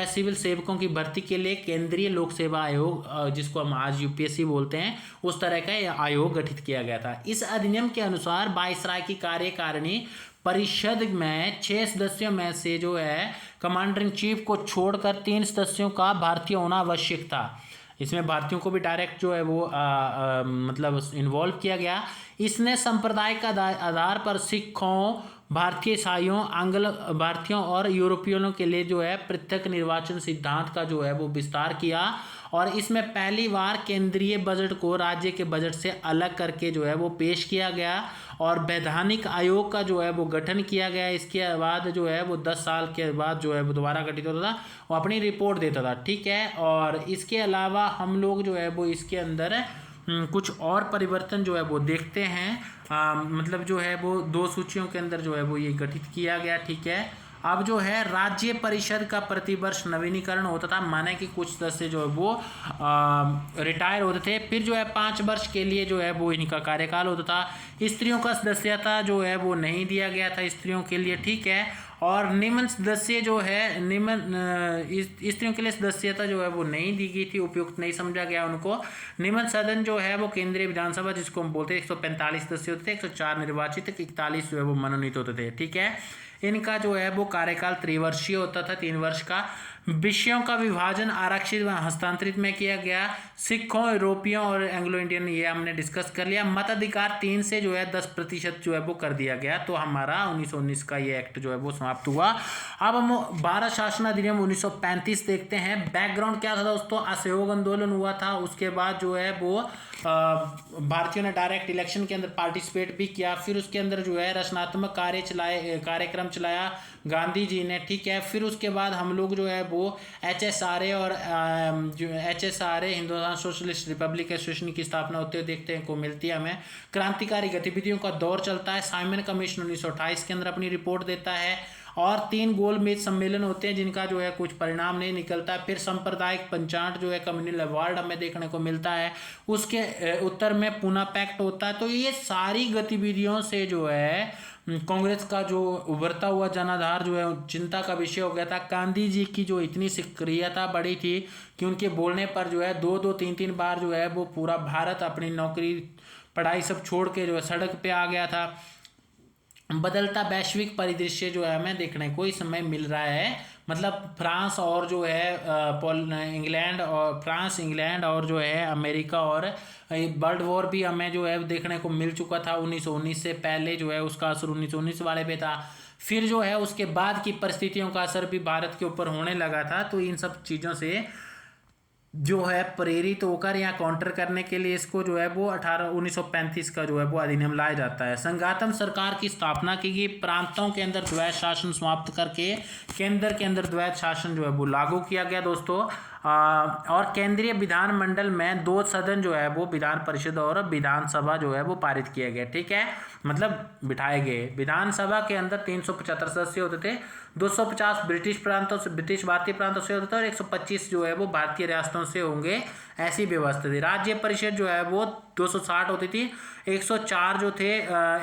सिविल सेवकों की भर्ती के लिए केंद्रीय लोक सेवा आयोग, जिसको हम आज यूपीएससी बोलते हैं, उस तरह का आयोग गठित किया गया था। इस अधिनियम के अनुसार वायसराय की कार्यकारिणी परिषद में 6 सदस्यों में से जो है कमांडर इन चीफ को छोड़कर 3 सदस्यों का भारतीय होना आवश्यक था। इसमें भारतीयों को भी डायरेक्ट जो है वो मतलब इन्वॉल्व किया गया। इसने सांप्रदायिक आधार पर सिखों, भारतीय ईसाइयों, आंग्ल भारतीयों और यूरोपियनों के लिए जो है पृथक निर्वाचन सिद्धांत का जो है वो विस्तार किया, और इसमें पहली बार केंद्रीय बजट को राज्य के बजट से अलग करके जो है वो पेश किया गया, और वैधानिक आयोग का जो है वो गठन किया गया। इसके बाद जो है वो 10 साल के बाद जो है वो दोबारा गठित होता था, वो अपनी रिपोर्ट देता था, ठीक है। और इसके अलावा हम लोग जो है वो इसके अंदर कुछ और परिवर्तन जो है वो देखते हैं। मतलब जो है वो 2 सूचियों के अंदर जो है वो ये गठित किया गया, ठीक है। अब जो है राज्य परिषद का प्रतिवर्ष नवीनीकरण होता था, माने कि कुछ सदस्य जो है वो रिटायर होते थे, फिर जो है 5 वर्ष के लिए जो है वो इनका कार्यकाल होता था। स्त्रियों का सदस्यता जो है वो नहीं दिया गया था स्त्रियों के लिए, ठीक है। और निम्न सदस्य जो है स्त्रियों के लिए सदस्यता जो है वो नहीं दी गई थी, उपयुक्त नहीं समझा गया उनको। निम्न सदन जो है वो केंद्रीय विधानसभा जिसको हम बोलते हैं 145 सदस्य होते थे, 104 निर्वाचित, 41 जो है वो मनोनीत होते थे, ठीक है। इनका जो है वो कार्यकाल त्रिवर्षीय होता था, 3 वर्ष का। विषयों का विभाजन आरक्षित व हस्तांतरित में किया गया। सिखों, यूरोपियों और एंग्लो इंडियन ये हमने डिस्कस कर लिया। मताधिकार 3 से जो है 10% जो है वो कर दिया गया, तो हमारा 1919 का ये एक्ट जो है वो समाप्त हुआ। अब हम भारत शासन अधिनियम 1935 देखते हैं। बैकग्राउंड क्या था दोस्तों, असहयोग आंदोलन हुआ था, उसके बाद जो है वो भारतीयों ने डायरेक्ट इलेक्शन के अंदर पार्टिसिपेट भी किया, फिर उसके अंदर जो है रचनात्मक कार्यक्रम कार्यक्रम चलाया गांधी जी ने, ठीक है। फिर उसके बाद हम लोग जो है वो HSRA और जो HSRA Hindustan socialist Republic association की स्थापना होते हुए देखते हैं को मिलती है हमें। क्रांतिकारी गतिविधियों का दौर चलता है। साइमन कमीशन 1928 के अंदर अपनी रिपोर्ट देता है और 3 गोलमेज सम्मेलन होते हैं जिनका जो है कुछ परिणाम नहीं निकलता। फिर सांप्रदायिक पंचाट जो है कम्युनल अवार्ड हमें देखने को मिलता है। उसके उत्तर में पूना पैक्ट होता है। तो ये सारी गतिविधियों से जो है कांग्रेस का जो उभरता हुआ जनाधार जो है चिंता का विषय हो गया था। गांधी जी की जो इतनी सक्रियता बढ़ी थी कि उनके बोलने पर जो है 2-2, 3-3 बार जो है वो पूरा भारत अपनी नौकरी पढ़ाई सब छोड़ के जो है सड़क पे आ गया था। बदलता वैश्विक परिदृश्य जो है हमें देखने को इस समय मिल रहा है। मतलब फ्रांस और जो है इंग्लैंड और जो है अमेरिका और वर्ल्ड वॉर भी हमें जो है देखने को मिल चुका था 1919 से पहले जो है उसका असर 1919 वाले पे था। फिर जो है उसके बाद की परिस्थितियों का असर भी भारत के ऊपर होने लगा था। तो इन सब चीज़ों से जो है प्रेरित होकर या काउंटर करने के लिए इसको जो है वो 1935 का जो है वो अधिनियम लाया जाता है। संघात्मक सरकार की स्थापना की गई। प्रांतों के अंदर द्वैत शासन समाप्त करके केंद्र के अंदर द्वैत शासन जो है वो लागू किया गया दोस्तों। और केंद्रीय विधानमंडल में 2 सदन जो है वो विधान परिषद और विधानसभा जो है वो पारित किए गए, ठीक है, मतलब बिठाए गए। विधानसभा के अंदर 375 सदस्य होते थे। 250 ब्रिटिश भारतीय प्रांतों से होते थे और 125 जो है वो भारतीय रियासतों से होंगे, ऐसी व्यवस्था थी। राज्य परिषद जो है वो 260 होती थी। 104 जो थे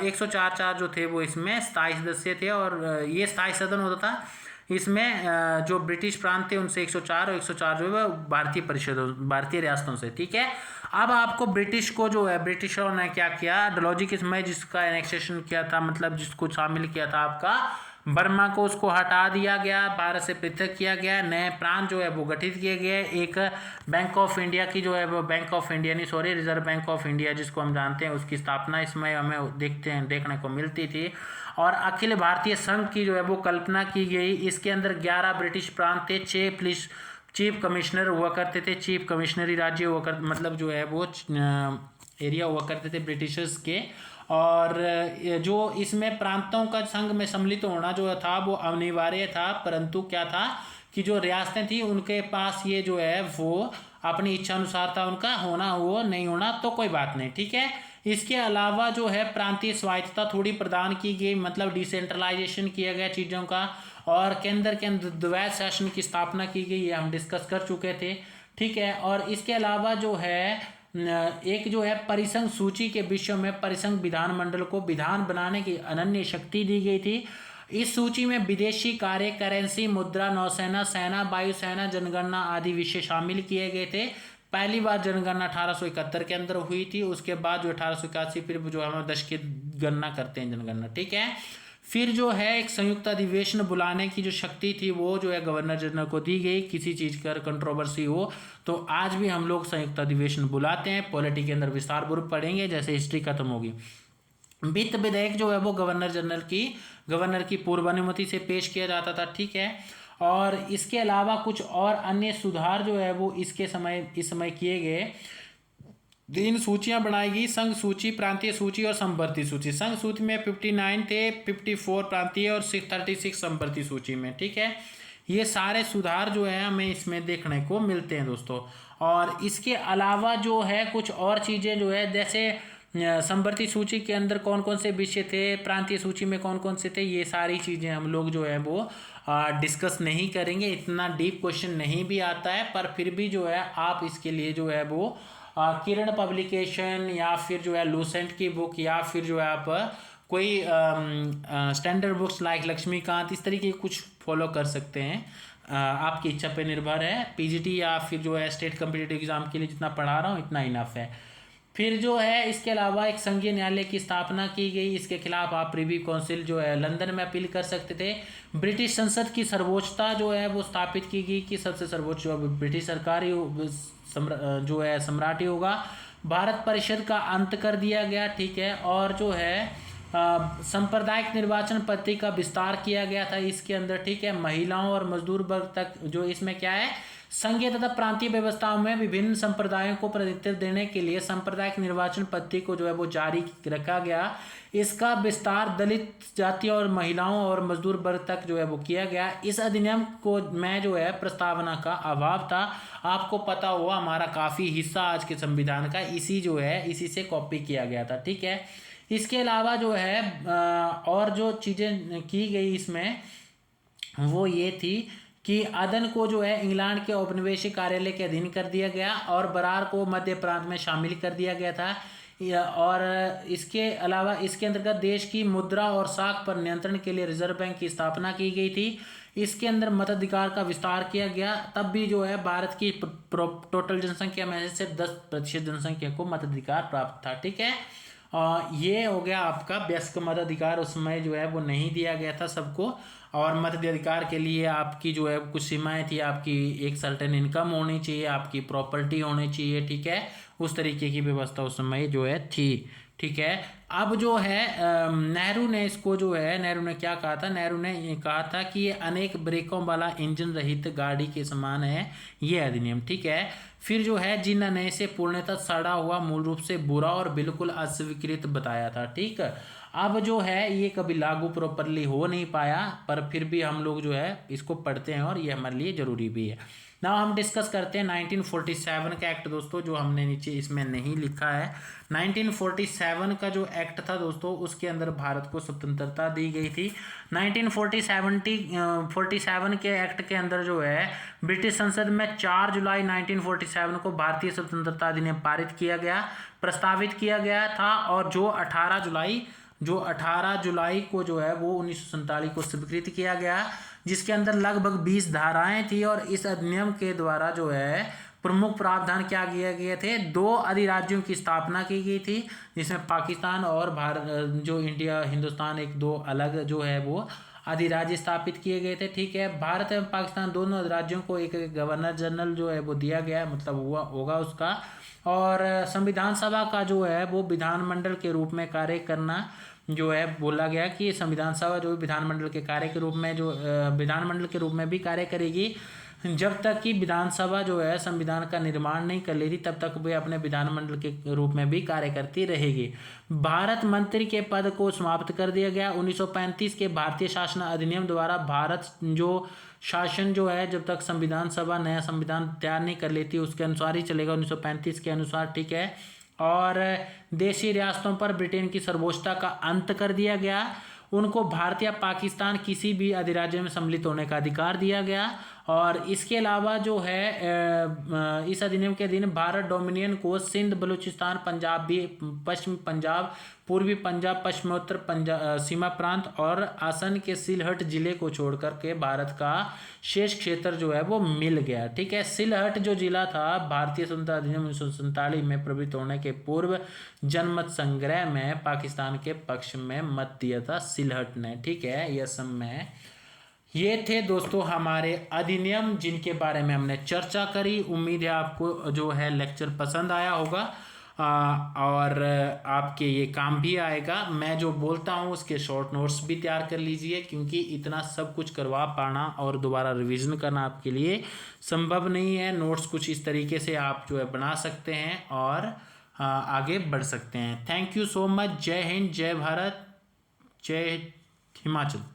104 जो थे वो इसमें स्थायी सदस्य थे और ये स्थायी सदन होता था। इसमें जो ब्रिटिश प्रांत थे उनसे 104 और 104 जो है भारतीय रियासतों से, ठीक है। अब आपको ब्रिटिश को जो है ब्रिटिशरों ने क्या किया, डलहौजी के समय जिसका एनेक्सेशन किया था, मतलब जिसको शामिल किया था आपका बर्मा को, उसको हटा दिया गया, भारत से पृथक किया गया। नए प्रांत जो है वो गठित किए गए। एक बैंक ऑफ इंडिया की जो है वो रिजर्व बैंक ऑफ इंडिया जिसको हम जानते हैं उसकी स्थापना इसमें हमें देखने को मिलती थी। और अखिल भारतीय संघ की जो है वो कल्पना की गई। इसके अंदर 11 ब्रिटिश प्रांत थे, 6 चीफ कमिश्नर हुआ करते थे। चीफ कमिश्नरी राज्य हुआ कर मतलब जो है वो एरिया हुआ करते थे ब्रिटिशर्स के। और जो इसमें प्रांतों का संघ में सम्मिलित होना जो था वो अनिवार्य था, परंतु क्या था कि जो रियासतें थी उनके पास ये जो है वो अपनी इच्छा अनुसार था, उनका होना हो नहीं होना तो कोई बात नहीं, ठीक है। इसके अलावा जो है प्रांतीय स्वायत्तता थोड़ी प्रदान की गई, मतलब डिसेंट्रलाइजेशन किया गया चीज़ों का। और केंद्र के अंदर द्वैत शासन की स्थापना की गई, ये हम डिस्कस कर चुके थे, ठीक है। और इसके अलावा जो है एक जो है परिसंघ सूची के विषय में परिसंघ विधानमंडल को विधान बनाने की अनन्य शक्ति दी गई थी। इस सूची में विदेशी कार्य, करेंसी, मुद्रा, नौसेना, सेना, वायुसेना, जनगणना आदि विषय शामिल किए गए थे। पहली बार जनगणना 1871 के अंदर हुई थी। उसके बाद जो 1881 फिर जो हम 10 की गणना करते हैं जनगणना, ठीक है। फिर जो है एक संयुक्त अधिवेशन बुलाने की जो शक्ति थी वो जो है गवर्नर जनरल को दी गई। किसी चीज़ का कंट्रोवर्सी हो तो आज भी हम लोग संयुक्त अधिवेशन बुलाते हैं। पॉलिटी के अंदर विस्तार पूर्वक पढ़ेंगे जैसे हिस्ट्री खत्म होगी। वित्त विधेयक जो है वो गवर्नर की पूर्व अनुमति से पेश किया जाता था, ठीक है। और इसके अलावा कुछ और अन्य सुधार जो है वो इस समय किए गए। 3 सूचियां बनाई गई, संघ सूची, प्रांतीय सूची और संवर्ती सूची। संघ सूची में 59 थे, 54 प्रांतीय और 36 संवर्ती सूची में, ठीक है। ये सारे सुधार जो है हमें इसमें देखने को मिलते हैं दोस्तों। और इसके अलावा जो है कुछ और चीज़ें जो है जैसे संवर्ती सूची के अंदर कौन कौन से विषय थे, प्रांतीय सूची में कौन कौन से थे, ये सारी चीज़ें हम लोग जो है वो डिस्कस नहीं करेंगे। इतना डीप क्वेश्चन नहीं भी आता है, पर फिर भी जो है आप इसके लिए जो है वो किरण पब्लिकेशन या फिर जो है लूसेंट की बुक या फिर जो है आप कोई स्टैंडर्ड बुक्स लाइक लक्ष्मीकांत इस तरीके की कुछ फॉलो कर सकते हैं। आपकी इच्छा पे निर्भर है। पीजीटी या फिर जो है स्टेट कॉम्पिटिटिव एग्जाम के लिए जितना पढ़ा रहा हूँ इतना इनफ है। फिर जो है इसके अलावा एक संघीय न्यायालय की स्थापना की गई। इसके खिलाफ आप प्रिवी काउंसिल जो है लंदन में अपील कर सकते थे। ब्रिटिश संसद की सर्वोच्चता जो है वो स्थापित की गई कि सबसे सर्वोच्च जो ब्रिटिश सरकार जो है सम्राट ही होगा। भारत परिषद का अंत कर दिया गया, ठीक है। और जो है सांप्रदायिक निर्वाचन पद्धति का विस्तार किया गया था इसके अंदर, ठीक है। महिलाओं और मजदूर वर्ग तक जो इसमें क्या है, संघीय तथा प्रांतीय व्यवस्थाओं में विभिन्न संप्रदायों को प्रतिनिधित्व देने के लिए सांप्रदायिक निर्वाचन पद्धति को जो है वो जारी रखा गया। इसका विस्तार दलित जाति और महिलाओं और मजदूर वर्ग तक जो है वो किया गया। इस अधिनियम को में जो है प्रस्तावना का अभाव था। आपको पता हुआ हमारा काफ़ी हिस्सा आज के संविधान का इसी से कॉपी किया गया था, ठीक है। इसके अलावा जो है और जो चीज़ें की गई इसमें वो ये थी कि अदन को जो है इंग्लैंड के औपनिवेशिक कार्यालय के अधीन कर दिया गया और बरार को मध्य प्रांत में शामिल कर दिया गया था। और इसके अलावा इसके अंतर्गत देश की मुद्रा और साख पर नियंत्रण के लिए रिजर्व बैंक की स्थापना की गई थी। इसके अंदर मताधिकार का विस्तार किया गया। तब भी जो है भारत की टोटल जनसंख्या में से 10% जनसंख्या को मताधिकार प्राप्त था, ठीक है। ये हो गया आपका वयस्क मताधिकार। उस समय जो है वो नहीं दिया गया था सबको, और मताधिकार के लिए आपकी जो है कुछ सीमाएं थी। आपकी एक सर्टेन इनकम होनी चाहिए, आपकी प्रॉपर्टी होनी चाहिए, ठीक है। उस तरीके की व्यवस्था उस समय जो है थी, ठीक है। अब जो है नेहरू ने क्या कहा था, नेहरू ने ये कहा था कि ये अनेक ब्रेकों वाला इंजन रहित गाड़ी के समान है ये अधिनियम, ठीक है। फिर जो है जिन नए से पूर्णतः सड़ा हुआ, मूल रूप से बुरा और बिल्कुल अस्वीकृत बताया था, ठीक। अब जो है ये कभी लागू प्रॉपरली हो नहीं पाया, पर फिर भी हम लोग जो है इसको पढ़ते हैं और ये हमारे लिए ज़रूरी भी है। नाउ हम डिस्कस करते हैं 1947 का एक्ट दोस्तों, जो हमने नीचे इसमें नहीं लिखा है। 1947 का जो एक्ट था दोस्तों, उसके अंदर भारत को स्वतंत्रता दी गई थी। 1947 के एक्ट के अंदर जो है ब्रिटिश संसद में 4 जुलाई 1947 को भारतीय स्वतंत्रता अधिनियम पारित किया गया, प्रस्तावित किया गया था। और जो 18 जुलाई को जो है वो 1947 को स्वीकृत किया गया, जिसके अंदर लगभग 20 धाराएं थी। और इस अधिनियम के द्वारा जो है प्रमुख प्रावधान क्या किए गए थे, 2 अधिराज्यों की स्थापना की गई थी, जिसमें पाकिस्तान और भारत जो इंडिया हिंदुस्तान एक 2 अलग जो है वो अधिराज्य स्थापित किए गए थे, ठीक है। भारत एवं पाकिस्तान दोनों अधिराज्यों को एक गवर्नर जनरल जो है वो दिया गया, मतलब हुआ होगा उसका। और संविधान सभा का जो है वो विधानमंडल के रूप में कार्य करना जो है बोला गया कि संविधान सभा जो विधानमंडल के कार्य के रूप में जो विधानमंडल के रूप में भी कार्य करेगी। जब तक कि विधानसभा जो है संविधान का निर्माण नहीं कर लेती, तब तक वे अपने विधानमंडल के रूप में भी कार्य करती रहेगी। भारत मंत्री के पद को समाप्त कर दिया गया। 1935 के भारतीय शासन अधिनियम द्वारा भारत जो शासन जो है जब तक संविधान सभा नया संविधान तैयार नहीं कर लेती उसके अनुसार ही चलेगा, 1935 के अनुसार, ठीक है। और देशी रियासतों पर ब्रिटेन की सर्वोच्चता का अंत कर दिया गया। उनको भारत या पाकिस्तान किसी भी अधिराज्य में सम्मिलित होने का अधिकार दिया गया। और इसके अलावा जो है इस अधिनियम के अधीन भारत डोमिनियन को सिंध, बलूचिस्तान, पंजाब भी, पश्चिमी पंजाब, पूर्वी पंजाब, पश्चिमोत्तर पंजाब सीमा प्रांत और आसन के सिलहट जिले को छोड़कर के भारत का शेष क्षेत्र जो है वो मिल गया, ठीक है। सिलहट जो जिला था भारतीय स्वतंत्रता अधिनियम 1947 में प्रवृत्त होने के पूर्व जनमत संग्रह में पाकिस्तान के पक्ष में मत दिया था सिलहट ने, ठीक है। यह सब में ये थे दोस्तों हमारे अधिनियम जिनके बारे में हमने चर्चा करी। उम्मीद है आपको जो है लेक्चर पसंद आया होगा और आपके ये काम भी आएगा। मैं जो बोलता हूँ उसके शॉर्ट नोट्स भी तैयार कर लीजिए, क्योंकि इतना सब कुछ करवा पाना और दोबारा रिवीजन करना आपके लिए संभव नहीं है। नोट्स कुछ इस तरीके से आप जो है बना सकते हैं और आगे बढ़ सकते हैं। Thank you so much. जय हिंद, जय भारत, जय हिमाचल।